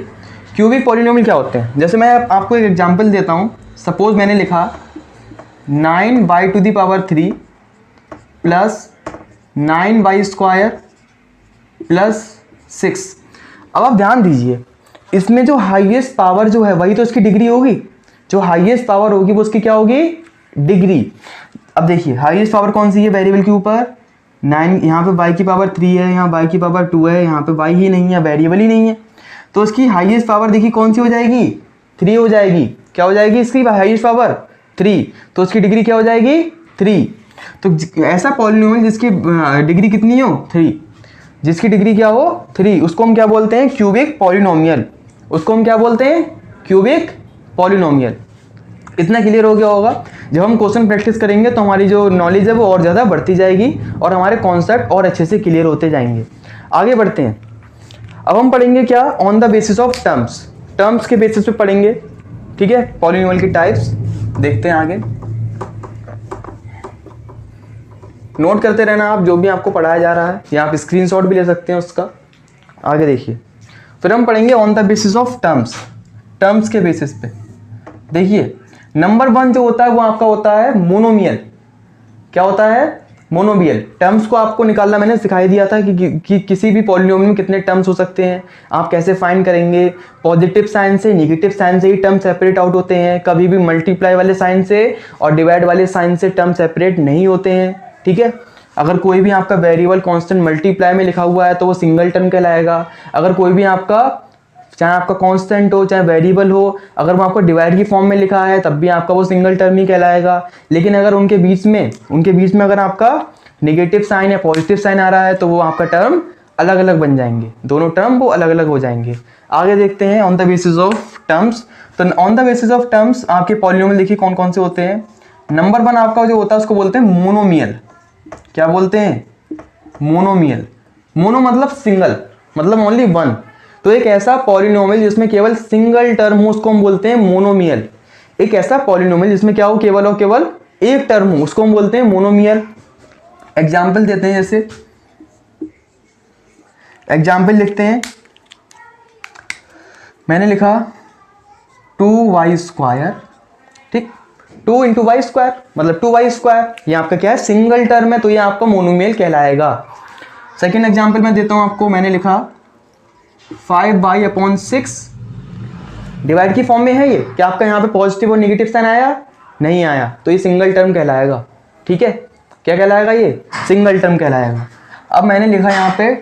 क्यूबिक पॉलिनोमियल क्या होते हैं, जैसे मैं आपको एक एग्जांपल देता हूं। सपोज मैंने लिखा 9y³ + 9y² + 6। अब आप ध्यान दीजिए, इसमें जो हाईएस्ट पावर जो है वही तो इसकी डिग्री होगी, जो हाईएस्ट पावर होगी वो उसकी क्या होगी डिग्री। अब देखिए हाईएस्ट पावर कौन सी है वेरिएबल के ऊपर, 9, यहाँ पे y की पावर 3 है, यहाँ y की पावर 2 है, यहाँ पे y ही नहीं है, वेरिएबल ही नहीं है, तो उसकी हाईएस्ट पावर देखिए कौन सी हो जाएगी, 3 हो जाएगी। क्या हो जाएगी इसकी हाईएस्ट पावर, 3, तो उसकी डिग्री क्या हो जाएगी, 3। तो ऐसा पॉलिनोमियल जिसकी डिग्री कितनी हो, 3, जिसकी डिग्री क्या हो, 3, उसको हम क्या बोलते हैं, क्यूबिक पॉलिनोमियल। उसको हम क्या बोलते हैं, क्यूबिक पॉलिनोमियल। इतना क्लियर हो गया होगा। जब हम क्वेश्चन प्रैक्टिस करेंगे तो हमारी जो नॉलेज है वो और ज़्यादा बढ़ती जाएगी और हमारे कॉन्सेप्ट और अच्छे से क्लियर होते जाएंगे। आगे बढ़ते हैं। अब हम पढ़ेंगे क्या, on the basis of terms, terms के बेसिस पे पढ़ेंगे, ठीक है, पॉलिनोमियल की टाइप्स। देखते हैं आगे, नोट करते रहना आप जो भी आपको पढ़ाया जा रहा है, या आप स्क्रीनशॉट भी ले सकते हैं उसका। आगे देखिए, फिर हम पढ़ेंगे on the basis of terms, terms के बेसिस पे। देखिए नंबर 1 जो होता है वो आपका होता है मोनोमियल। क्या होता है, मोनोमियल। टर्म्स को आपको निकालना मैंने सिखाई दिया था कि किसी भी पॉलिनोमियल में कितने टर्म्स हो सकते हैं, आप कैसे फाइंड करेंगे। पॉजिटिव साइन से, नेगेटिव साइन से ही टर्म सेपरेट आउट होते हैं, कभी भी मल्टीप्लाई वाले साइन से और डिवाइड वाले साइन से टर्म सेपरेट नहीं होते हैं, ठीक है। अगर कोई भी आपका वेरिएबल कांस्टेंट मल्टीप्लाई में लिखा हुआ है तो वो सिंगल टर्म कहलाएगा। अगर कोई भी आपका, चाहे आपका कांस्टेंट हो चाहे वेरिएबल हो, अगर वो आपको डिवाइड की फॉर्म में लिखा है तब भी आपका वो सिंगल टर्म ही कहलाएगा। लेकिन अगर उनके बीच में अगर आपका नेगेटिव साइन या पॉजिटिव साइन आ रहा है तो वो आपका टर्म अलग अलग बन जाएंगे, दोनों टर्म वो अलग अलग हो जाएंगे। आगे देखते हैं on the basis of terms. तो on the basis of terms आपके पॉलिनोमियल देखिए कौन कौन से होते हैं। नंबर 1 आपका जो होता है उसको बोलते हैं मोनोमियल। क्या बोलते हैं, मोनोमियल। मोनो मतलब सिंगल, मतलब ओनली 1। तो एक ऐसा पॉलिनोमियल जिसमें केवल सिंगल टर्म हो उसको हम बोलते हैं मोनोमियल। एक ऐसा पॉलिनोमियल जिसमें क्या हो, केवल एक टर्म हो उसको हम बोलते हैं मोनोमियल। एग्जाम्पल देते हैं, जैसे एग्जाम्पल लिखते हैं, मैंने लिखा 2y², ठीक, 2 × y² मतलब 2y², ये आपका क्या है, सिंगल टर्म है, तो ये आपका मोनोमियल कहलाएगा। सेकेंड एग्जाम्पल मैं देता हूं आपको, मैंने लिखा 5y/6, डिवाइड की फॉर्म में है ये, क्या आपका यहाँ पे पॉजिटिव और नेगेटिव साइन आया, नहीं आया, तो ये सिंगल टर्म कहलाएगा, ठीक है। क्या कहलाएगा, ये सिंगल टर्म कहलाएगा। अब मैंने लिखा यहाँ पे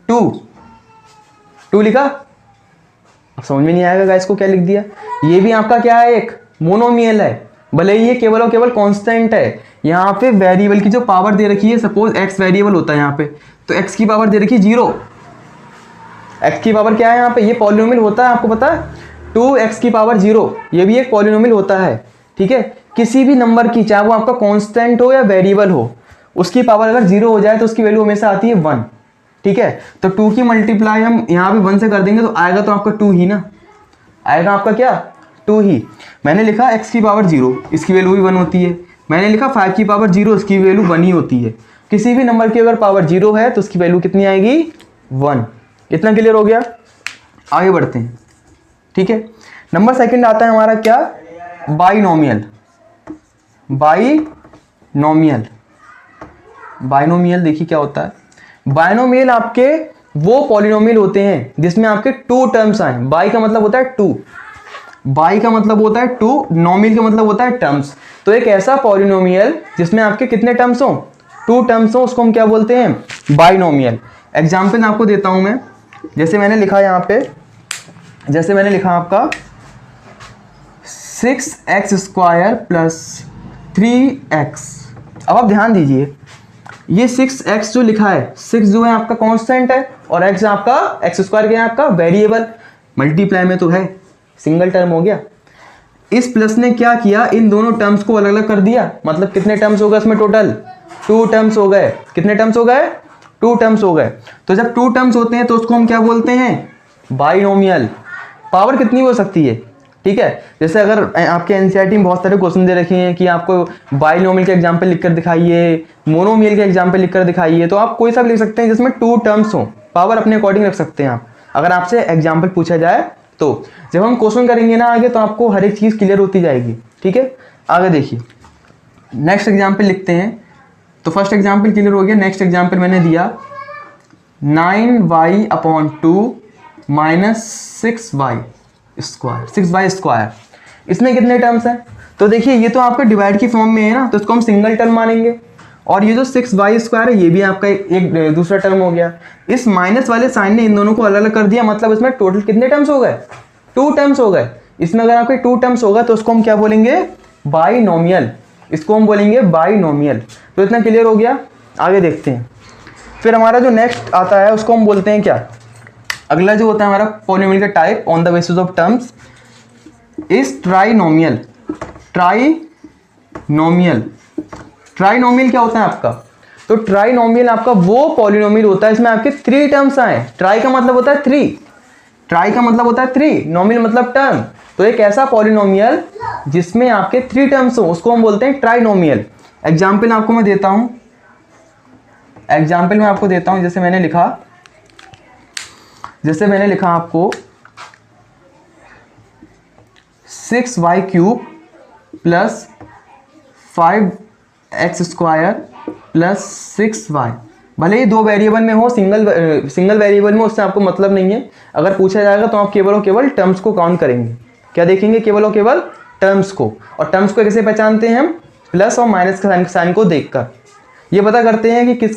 2 लिखा, अब समझ में नहीं आएगा गाइस को क्या लिख दिया। ये भी आपका क्या है, एक मोनोमियल है, भले ही ये केवल और केवल कांस्टेंट है। यहाँ पे वेरिएबल की जो पावर दे रखी है, सपोज x वेरिएबल होता है यहाँ पे, तो x की पावर दे रखी है 0। x की पावर क्या है यहाँ पे, ये पॉलिनोमियल होता है, आपको पता है 2x की पावर 0, ये भी एक पॉलिनोमियल होता है, ठीक है। किसी भी नंबर की, चाहे वो आपका कांस्टेंट हो या वेरिएबल हो, उसकी पावर अगर 0 हो जाए तो उसकी वैल्यू हमेशा आती है 1, ठीक है। तो 2 की मल्टीप्लाई हम यहाँ पे 1 से कर देंगे तो आएगा तो आपका 2 ही ना, आएगा आपका क्या, 2 ही। मैंने लिखा x की पावर 0, इसकी वैल्यू भी 1 होती है। मैंने लिखा 5 की पावर 0, इसकी वैल्यू 1 ही होती है। किसी भी नंबर की अगर पावर 0 है तो उसकी वैल्यू कितनी आएगी, 1। इतना क्लियर हो गया। आगे बढ़ते हैं, ठीक है। नंबर सेकंड आता है हमारा क्या, बाइनोमियल। बाइनोमियल देखिए क्या होता है। बाइनोमियल आपके वो पॉलिनोमियल होते हैं जिसमें आपके 2 टर्म्स आए। बाई का मतलब होता है 2, बाई का मतलब होता है 2, नोमियल का मतलब होता है टर्म्स। तो एक ऐसा पॉलिनोमियल जिसमें आपके कितने टर्म्स हो, 2 टर्म्स हो, उसको हम क्या बोलते हैं, बाइनोमियल। एग्जाम्पल आपको देता हूं मैं, जैसे मैंने लिखा यहाँ पे, जैसे मैंने लिखा आपका 6x² + 3x। अब आप ध्यान दीजिए, ये 6x जो लिखा है, 6 जो है आपका कांस्टेंट है और x आपका x² क्या है, आपका वेरिएबल। मल्टीप्लाई में तो है, सिंगल टर्म हो गया। इस प्लस ने क्या किया, इन दोनों टर्म्स को अलग अलग कर दिया। मतलब कितने टर्म्स हो गए इसमें टोटल, 2 टर्म्स हो गए। कितने टर्म्स हो गए, 2 टर्म्स हो गए। तो जब 2 टर्म्स होते हैं तो उसको हम क्या बोलते हैं, बाइनोमियल। पावर कितनी हो सकती है, ठीक है। जैसे अगर आपके एनसीईआरटी में बहुत सारे क्वेश्चन दे रखे हैं कि आपको बाइनोमियल के एग्जाम्पल लिखकर दिखाइए, मोनोमियल के एग्जाम्पल लिखकर दिखाइए, तो आप कोई सा भी लिख सकते हैं जिसमें 2 टर्म्स हो। पावर अपने अकॉर्डिंग रख सकते हैं आप, अगर आपसे एग्जाम्पल पूछा जाए तो। जब हम क्वेश्चन करेंगे ना आगे, तो आपको हर एक चीज़ क्लियर होती जाएगी, ठीक है। आगे देखिए, नेक्स्ट एग्जाम्पल लिखते हैं। तो फर्स्ट एग्जाम्पल क्लियर हो गया। नेक्स्ट एग्जाम्पल मैंने दिया 9y/2 - 6y²। इसमें कितने टर्म्स हैं, तो देखिए ये तो आपका डिवाइड की फॉर्म में है ना, तो इसको हम सिंगल टर्म मानेंगे। और ये जो 6y² है ये भी आपका एक दूसरा टर्म हो गया। इस माइनस वाले साइन ने इन दोनों को अलग अलग कर दिया, मतलब इसमें टोटल कितने टर्म्स हो गए? 2 टर्म्स हो गए। इसमें अगर आपके 2 टर्म्स होगा तो उसको हम क्या बोलेंगे? बाइनोमियल। इसको हम बोलेंगे बाइनोमियल। तो इतना क्लियर हो गया। आगे देखते हैं। फिर हमारा जो नेक्स्ट आता है उसको हम बोलते हैं क्या? अगला जो होता है हमारा पॉलिनोमियल का type on the basis of terms is trinomial. Trinomial. Trinomial क्या होता है आपका? तो ट्राइनोमियल आपका वो पॉलिनोमियल होता है इसमें आपके 3 टर्म्स आए। ट्राई का मतलब होता है 3, ट्राई का मतलब होता है 3, नोमियल मतलब टर्म। तो एक ऐसा पॉलिनोमियल जिसमें आपके 3 टर्म्स हो उसको हम बोलते हैं ट्राइनोमियल। एग्जाम्पल आपको मैं देता हूं, एग्जाम्पल मैं आपको देता हूं। जैसे मैंने लिखा आपको 6y³ plus 5x² plus 6y। भले ही 2 वेरिएबल में हो, सिंगल वेरिएबल में, उससे आपको मतलब नहीं है। अगर पूछा जाएगा तो आप केवल और केवल टर्म्स को काउंट करेंगे। क्या देखेंगे? केवल और केवल टर्म्स को। और टर्म्स को कैसे पहचानते हैं हम? प्लस और माइनस के साइन को देखकर ये पता करते हैं कि किस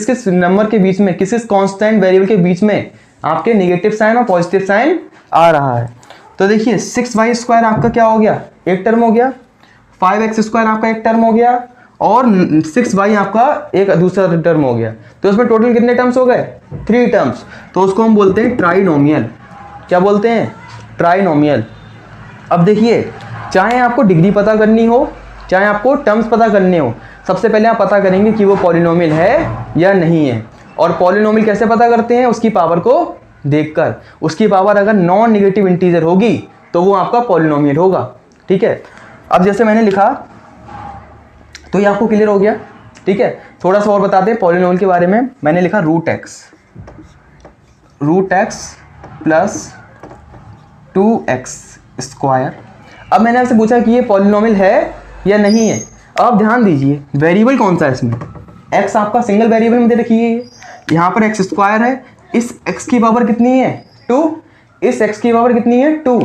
किस नंबर के बीच में, किस किस कांस्टेंट वेरिएबल के बीच में आपके नेगेटिव साइन और पॉजिटिव साइन आ रहा है। तो देखिए 6y² आपका क्या हो गया? एक टर्म हो गया। 5x² आपका एक टर्म हो गया और 6y आपका एक दूसरा टर्म हो गया। तो इसमें टोटल कितने टर्म्स हो गए? 3 टर्म्स। तो उसको हम बोलते हैं ट्राइनोमियल। क्या बोलते हैं? ट्राइनोमियल। अब देखिए, चाहे आपको डिग्री पता करनी हो, चाहे आपको टर्म्स पता करने हो, सबसे पहले आप पता करेंगे कि वो पॉलिनोमियल है या नहीं है। और पॉलिनोमियल कैसे पता करते हैं? उसकी पावर को देखकर। उसकी पावर अगर नॉन नेगेटिव इंटीजर होगी तो वो आपका पॉलिनोमियल होगा। ठीक है। अब जैसे मैंने लिखा तो ये आपको क्लियर हो गया। ठीक है। थोड़ा सा और बताते हैं पॉलिनोमियल के बारे में। मैंने लिखा √x प्लस 2x²। अब मैंने आपसे पूछा कि ये पॉलिनोमियल है या नहीं है। अब ध्यान दीजिए, वेरिएबल कौन सा है इसमें? x आपका सिंगल वेरिएबल में दे रखी है। यहाँ पर x² है। इस x की पावर कितनी है? 2। इस x की पावर कितनी है? 2।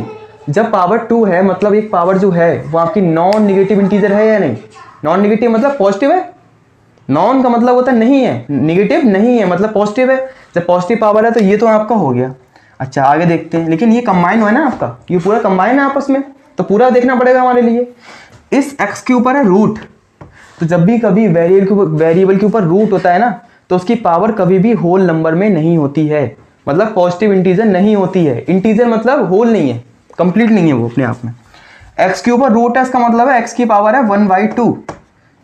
जब पावर 2 है मतलब एक पावर जो है वो आपकी नॉन नेगेटिव इंटीजर है या नहीं? नॉन नेगेटिव मतलब पॉजिटिव है। नॉन का मतलब होता है नहीं है, नेगेटिव नहीं है मतलब पॉजिटिव है। जब पॉजिटिव पावर है तो ये तो आपका हो गया। अच्छा आगे देखते हैं। लेकिन ये कंबाइन है ना आपका, ये पूरा कंबाइन है आपस में, तो पूरा देखना पड़ेगा हमारे लिए। इस x के ऊपर है रूट। तो जब भी कभी वेरिएबल के ऊपर रूट होता है ना तो उसकी पावर कभी भी होल नंबर में नहीं होती है, मतलब पॉजिटिव इंटीजर नहीं होती है। इंटीजर मतलब होल नहीं है, कंप्लीट नहीं है वो अपने आप में। x के ऊपर रूट है, इसका मतलब है x की पावर है 1/2।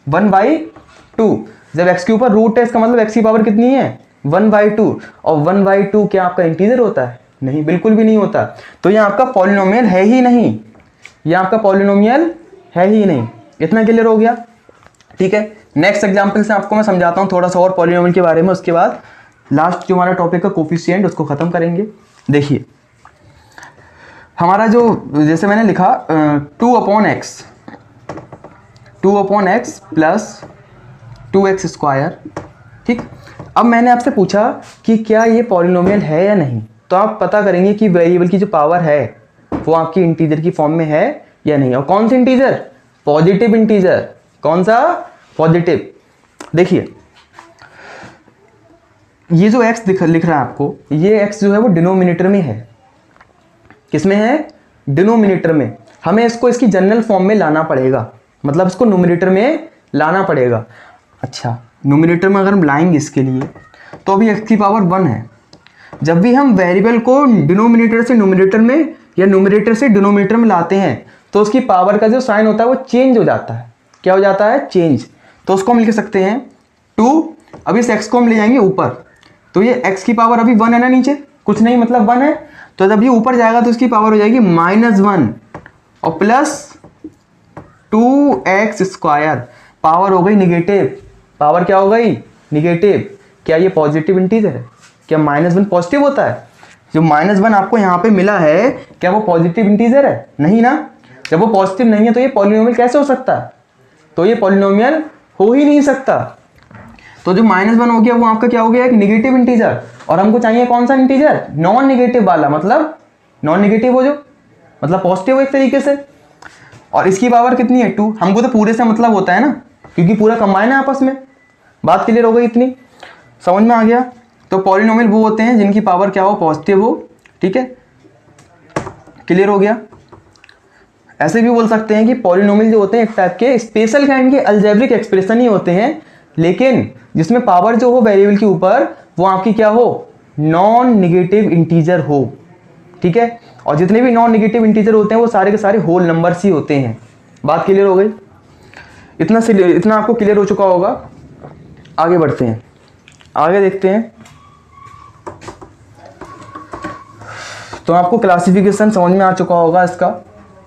1/2। जब x के ऊपर रूट है इसका मतलब x की पावर कितनी है? 1/2। और 1/2 क्या आपका इंटीजर होता है? नहीं, बिल्कुल भी नहीं होता। तो ये आपका पॉलिनोमियल है ही नहीं, ये आपका पॉलिनोमियल है ही नहीं। इतना क्लियर हो गया। ठीक है। नेक्स्ट एग्जांपल से आपको मैं समझाता हूँ थोड़ा सा और पॉलिनोमियल के बारे में। उसके बाद लास्ट जो हमारा टॉपिक है कोफिशिएंट, उसको खत्म करेंगे। देखिए हमारा जो, जैसे मैंने लिखा 2/x प्लस 2x²। ठीक। अब मैंने आपसे पूछा कि क्या ये पॉलिनोमियल है या नहीं, तो आप पता करेंगे कि वेरिएबल की जो पावर है वो आपकी इंटीजर की फॉर्म में है या नहीं। और कौन सी इंटीजर? Positive integer. कौन सा? पॉजिटिव। देखिए ये जो x लिख रहा है आपको, ये x जो है वो डिनोमिनेटर में है। किसमें है? डिनोमिनेटर में। हमें इसको इसकी जनरल फॉर्म में लाना पड़ेगा, मतलब इसको न्यूमरेटर में लाना पड़ेगा। अच्छा, न्यूमरेटर में अगर हम लाएंगे इसके लिए तो अभी x की पावर 1 है। जब भी हम वेरिएबल को डिनोमिनेटर से न्यूमरेटर में या न्यूमरेटर से डिनोमिनेटर में लाते हैं तो उसकी पावर का जो साइन होता है वो चेंज हो जाता है। क्या हो जाता है? चेंज। तो उसको हम लिख सकते हैं 2। अब इस x को हम ले जाएंगे ऊपर, तो ये x की पावर अभी 1 है ना, नीचे कुछ नहीं मतलब 1 है। तो जब ये ऊपर जाएगा तो इसकी पावर हो जाएगी -1 और प्लस 2x²। पावर हो गई निगेटिव। पावर क्या हो गई? निगेटिव। क्या ये पॉजिटिव इंटीजर है? क्या -1 पॉजिटिव होता है? जो -1 आपको यहाँ पे मिला है क्या वो पॉजिटिव इंटीजर है? नहीं ना। जब वो पॉजिटिव नहीं है तो ये पॉलिनोमियल कैसे हो सकता है? तो ये पॉलिनोमियल हो ही नहीं सकता। तो जो -1 हो गया वो आपका क्या हो गया? एक नेगेटिव इंटीजर। और हमको चाहिए कौन सा इंटीजर? नॉन नेगेटिव वाला, मतलब नॉन नेगेटिव हो जो मतलब पॉजिटिव हो एक तरीके से। और इसकी पावर कितनी है 2। हमको तो पूरे से मतलब होता है ना, क्योंकि पूरा कंबाइन है आपस में। बात क्लियर हो गई, इतनी समझ में आ गया। तो पॉलिनोमियल वो होते हैं जिनकी पावर क्या हो, पॉजिटिव हो। ठीक है, क्लियर हो गया। ऐसे भी बोल सकते हैं कि पॉलिनोमियल जो होते हैं एक टाइप के स्पेशल काइंड के अलजेब्रिक एक्सप्रेशन ही होते हैं, लेकिन जिसमें पावर जो हो वेरिएबल के ऊपर वो आपकी क्या हो, नॉन निगेटिव इंटीजर हो। ठीक है, और जितने भी नॉन निगेटिव इंटीजर होते हैं वो सारे के सारे होल नंबर्स ही होते हैं। बात क्लियर हो गई, इतना आपको क्लियर हो चुका होगा। आगे बढ़ते हैं, आगे देखते हैं। तो आपको क्लासिफिकेशन समझ में आ चुका होगा इसका।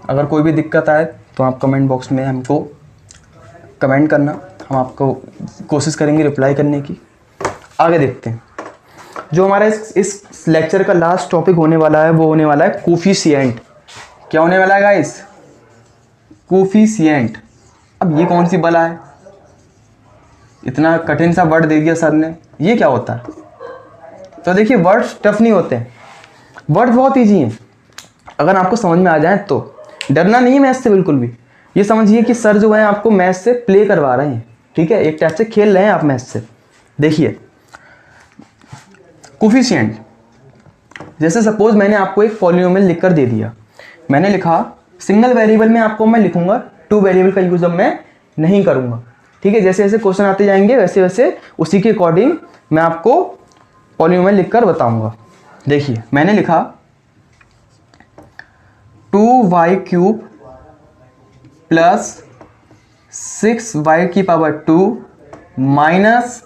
अगर कोई भी दिक्कत आए तो आप कमेंट बॉक्स में हमको कमेंट करना, हम आपको कोशिश करेंगे रिप्लाई करने की। आगे देखते हैं। जो हमारा इस लेक्चर का लास्ट टॉपिक होने वाला है वो होने वाला है कोफिशिएंट। क्या होने वाला है गाइस, कोफिशिएंट। अब ये कौन सी बला है, इतना कठिन सा वर्ड दे दिया सर ने, ये क्या होता है। तो देखिए वर्ड्स टफ नहीं होते हैं, वर्ड बहुत ईजी हैं। अगर आपको समझ में आ जाए तो डरना नहीं है मैथ्स से बिल्कुल भी। ये समझिए कि सर जो है आपको मैथ्स से प्ले करवा रहे हैं। ठीक है, एक टाइप से खेल रहे हैं आप मैथ्स से। देखिए कोफिशिएंट, जैसे सपोज मैंने आपको एक पॉलिनोमियल लिखकर दे दिया। मैंने लिखा सिंगल वेरिएबल में आपको मैं लिखूंगा, 2 वेरिएबल का यूज अब मैं नहीं करूंगा। ठीक है, जैसे जैसे क्वेश्चन आते जाएंगे वैसे वैसे उसी के अकॉर्डिंग मैं आपको पॉलिनोमियल लिखकर बताऊंगा। देखिए मैंने लिखा 2y³ प्लस 6y की पावर 2 माइनस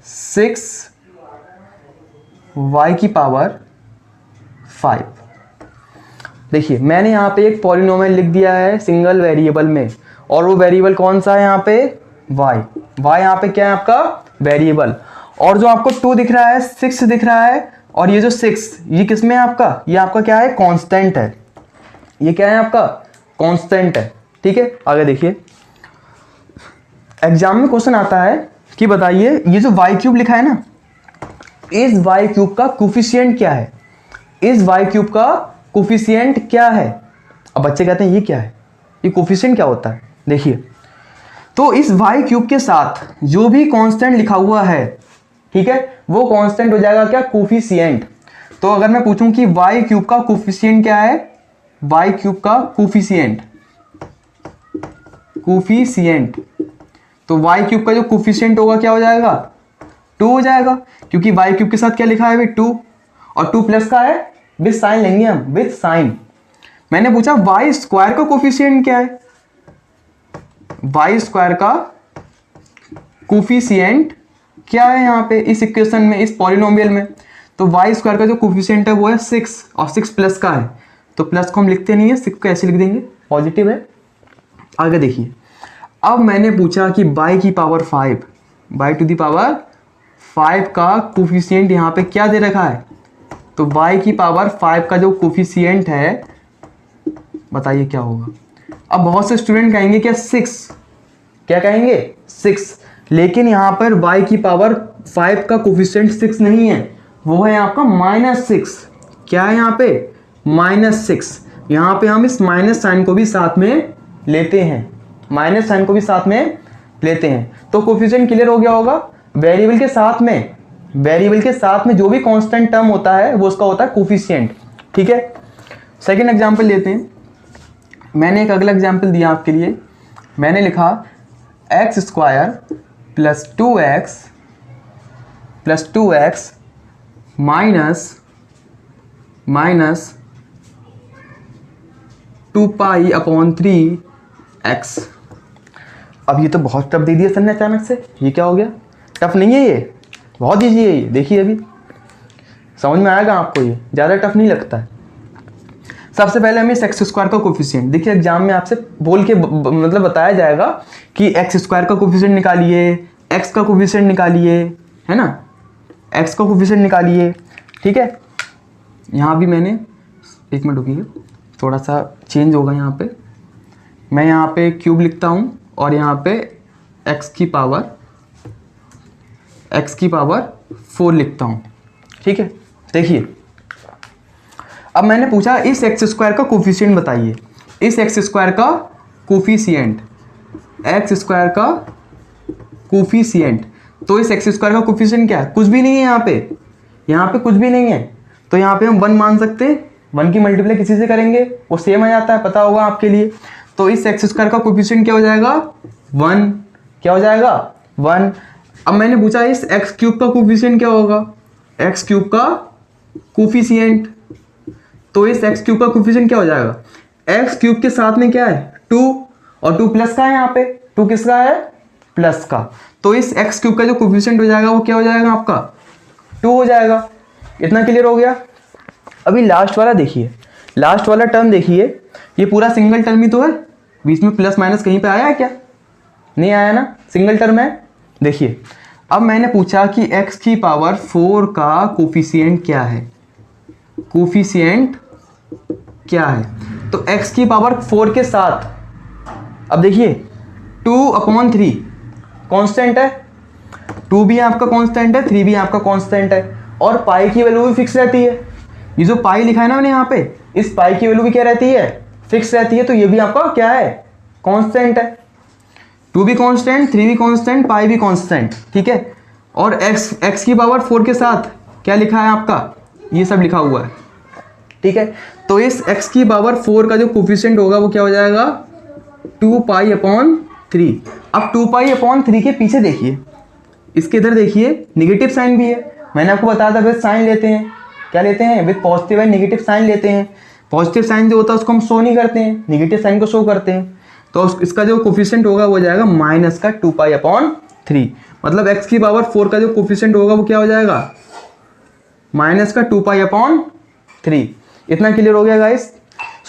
6y की पावर 5। देखिए मैंने यहाँ पे एक पॉलिनोमियल लिख दिया है सिंगल वेरिएबल में, और वो वेरिएबल कौन सा है यहाँ पे, y यहाँ पे क्या है आपका वेरिएबल। और जो आपको 2 दिख रहा है, 6 दिख रहा है, और ये जो 6 ये किस में है आपका, ये आपका क्या है, कांस्टेंट है। ये क्या है आपका, कांस्टेंट है। ठीक है, आगे देखिए एग्जाम में क्वेश्चन आता है कि बताइए ये जो y³ लिखा है ना, इस y³ का कोफिशिएंट क्या है, इस y³ का कोफिशिएंट क्या है। अब बच्चे कहते हैं ये क्या है, ये कोफिशिएंट क्या होता है। देखिए तो इस y³ के साथ जो भी कांस्टेंट लिखा हुआ है, ठीक है, वो कांस्टेंट हो जाएगा क्या, कोफिशिएंट। तो अगर मैं पूछूं कि y³ का कोफिशिएंट क्या है, y³ का कोफिशिएंट तो y³ का जो कोफिशिएंट होगा क्या हो जाएगा, 2 हो जाएगा, क्योंकि y³ के साथ क्या लिखा है 2, और 2 प्लस का है, विद साइन लेंगे हम, विद साइन। मैंने पूछा y² का कोफिशिएंट क्या है, y² का कोफिशिएंट क्या है यहाँ पे इस इक्वेशन में, इस पॉलिनोमियल में। तो y² का जो कोफिशिएंट है वो है 6, और 6 प्लस का है, तो प्लस को हम लिखते नहीं है, 6 को ऐसे लिख देंगे, पॉजिटिव है। आगे देखिए अब मैंने पूछा कि y की power 5, y to the power 5 का कोफिशिएंट यहाँ पे क्या दे रखा है। तो y की पावर 5 का जो कोफिशिएंट है बताइए क्या होगा। अब बहुत से स्टूडेंट कहेंगे क्या 6, क्या कहेंगे 6, लेकिन यहाँ पर y की पावर 5 का कोफिशिएंट 6 नहीं है, वो है आपका -6। क्या है यहाँ पे, -6। यहाँ पे हम इस माइनस साइन को भी साथ में लेते हैं, माइनस साइन को भी साथ में लेते हैं। तो कोफिशिएंट क्लियर हो गया होगा। वेरिएबल के साथ में जो भी कांस्टेंट टर्म होता है वो उसका होता है कोफिशिएंट। ठीक है, सेकंड एग्जांपल लेते हैं। मैंने एक अगला एग्जांपल दिया आपके लिए। मैंने लिखा x² plus 2x minus 2π/3x। अब ये तो बहुत टफ दे दिया सर ने अचानक से, ये क्या हो गया, टफ नहीं है ये, बहुत ईजी है ये। देखिए अभी समझ में आएगा आपको, ये ज़्यादा टफ नहीं लगता है। सबसे पहले हमें x² का कोफिशिएंट, देखिए एग्जाम में आपसे बोल के मतलब बताया जाएगा कि x² का कोफिशिएंट निकालिए, x का कोफिशिएंट निकालिए, है ना, x का कोफिशिएंट निकालिए। ठीक है, यहाँ भी मैंने, एक मिनट रुकिए, थोड़ा सा चेंज होगा यहाँ पे। मैं यहाँ पे क्यूब लिखता हूँ और यहाँ पे x की पावर 4 लिखता हूँ। ठीक है, देखिए अब मैंने पूछा इस x² का कोफिशिएंट बताइए, इस x² का कोफिशिएंट, एक्स स्क्वायर का कोफिशिएंट। तो इस एक्स स्क्वायर का कोफिशिएंट क्या है? कुछ भी नहीं है यहाँ पे कुछ भी नहीं है। तो यहाँ पे हम 1 मान सकते हैं, 1 की मल्टीप्लाई किसी से करेंगे वो सेम आ जाता है, पता होगा आपके लिए। तो इस एक्स स्क्वायर का कोफिशिएंट क्या हो जाएगा? 1। क्या हो जाएगा? 1। अब मैंने पूछा इस एक्स क्यूब का कोफिशिएंट क्या होगा? एक्स क्यूब का कोफिशिएंट। तो इस एक्स क्यूब का कोफिशिएंट क्या हो जाएगा? एक्स क्यूब के साथ में क्या है? 2, और 2 प्लस का है यहाँ पे, 2 किसका है? प्लस का। तो इस एक्स क्यूब का जो कोफिशिएंट हो जाएगा वो क्या हो जाएगा आपका? 2 हो जाएगा। इतना क्लियर हो गया? अभी लास्ट वाला देखिए, लास्ट वाला टर्म देखिए, ये पूरा सिंगल टर्म ही तो है, बीच में प्लस माइनस कहीं पे आया है क्या? नहीं आया ना, सिंगल टर्म है। देखिए अब मैंने पूछा कि x की पावर 4 का कोफिशिएंट क्या है? कोफिशिएंट क्या है? तो x की पावर 4 के साथ, अब देखिए 2/3 कांस्टेंट है, 2 भी आपका कांस्टेंट है, 3 भी आपका कांस्टेंट है, और पाई की वैल्यू भी फिक्स रहती है। ये जो पाई लिखा है ना मैंने यहाँ पे, इस पाई की वैल्यू भी क्या रहती है? फिक्स रहती है। तो ये भी आपका क्या है? कांस्टेंट है। 2 भी कांस्टेंट, 3 भी कांस्टेंट, पाई भी कांस्टेंट, ठीक है। और x की पावर 4 के साथ क्या लिखा है आपका? ये सब लिखा हुआ है, ठीक है। तो इस x की पावर 4 का जो कोफिशिएंट होगा वो क्या हो जाएगा? 2π/3। अब 2π/3 के पीछे देखिए, इसके इधर देखिए निगेटिव साइन भी है। मैंने आपको बताया था विद साइन लेते हैं, क्या लेते हैं? With positive and negative sign लेते हैं। पॉजिटिव साइन जो होता है उसको हम शो नहीं करते हैं, नेगेटिव साइन को शो करते हैं। तो इसका जो कोफिशिएंट होगा वो हो जाएगा -2π/3। मतलब x की पावर 4 का जो कोफिशिएंट होगा वो क्या हो जाएगा? -2π/3। इतना क्लियर हो गया गाइस?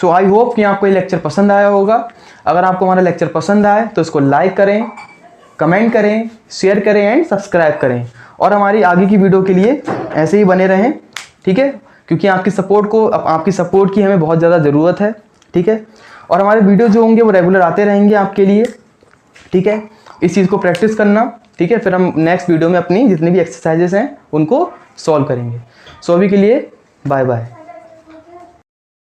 सो आई होप कि आपको ये लेक्चर पसंद आया होगा। अगर आपको हमारा लेक्चर पसंद आए तो इसको लाइक करें, कमेंट करें, शेयर करें एंड सब्सक्राइब करें, और हमारी आगे की वीडियो के लिए ऐसे ही बने रहें, ठीक है। क्योंकि आपकी सपोर्ट की हमें बहुत ज़्यादा ज़रूरत है, ठीक है। और हमारे वीडियो जो होंगे वो रेगुलर आते रहेंगे आपके लिए, ठीक है। इस चीज़ को प्रैक्टिस करना, ठीक है। फिर हम नेक्स्ट वीडियो में अपनी जितनी भी एक्सरसाइजेस हैं उनको सॉल्व करेंगे। सो अभी के लिए बाय बाय।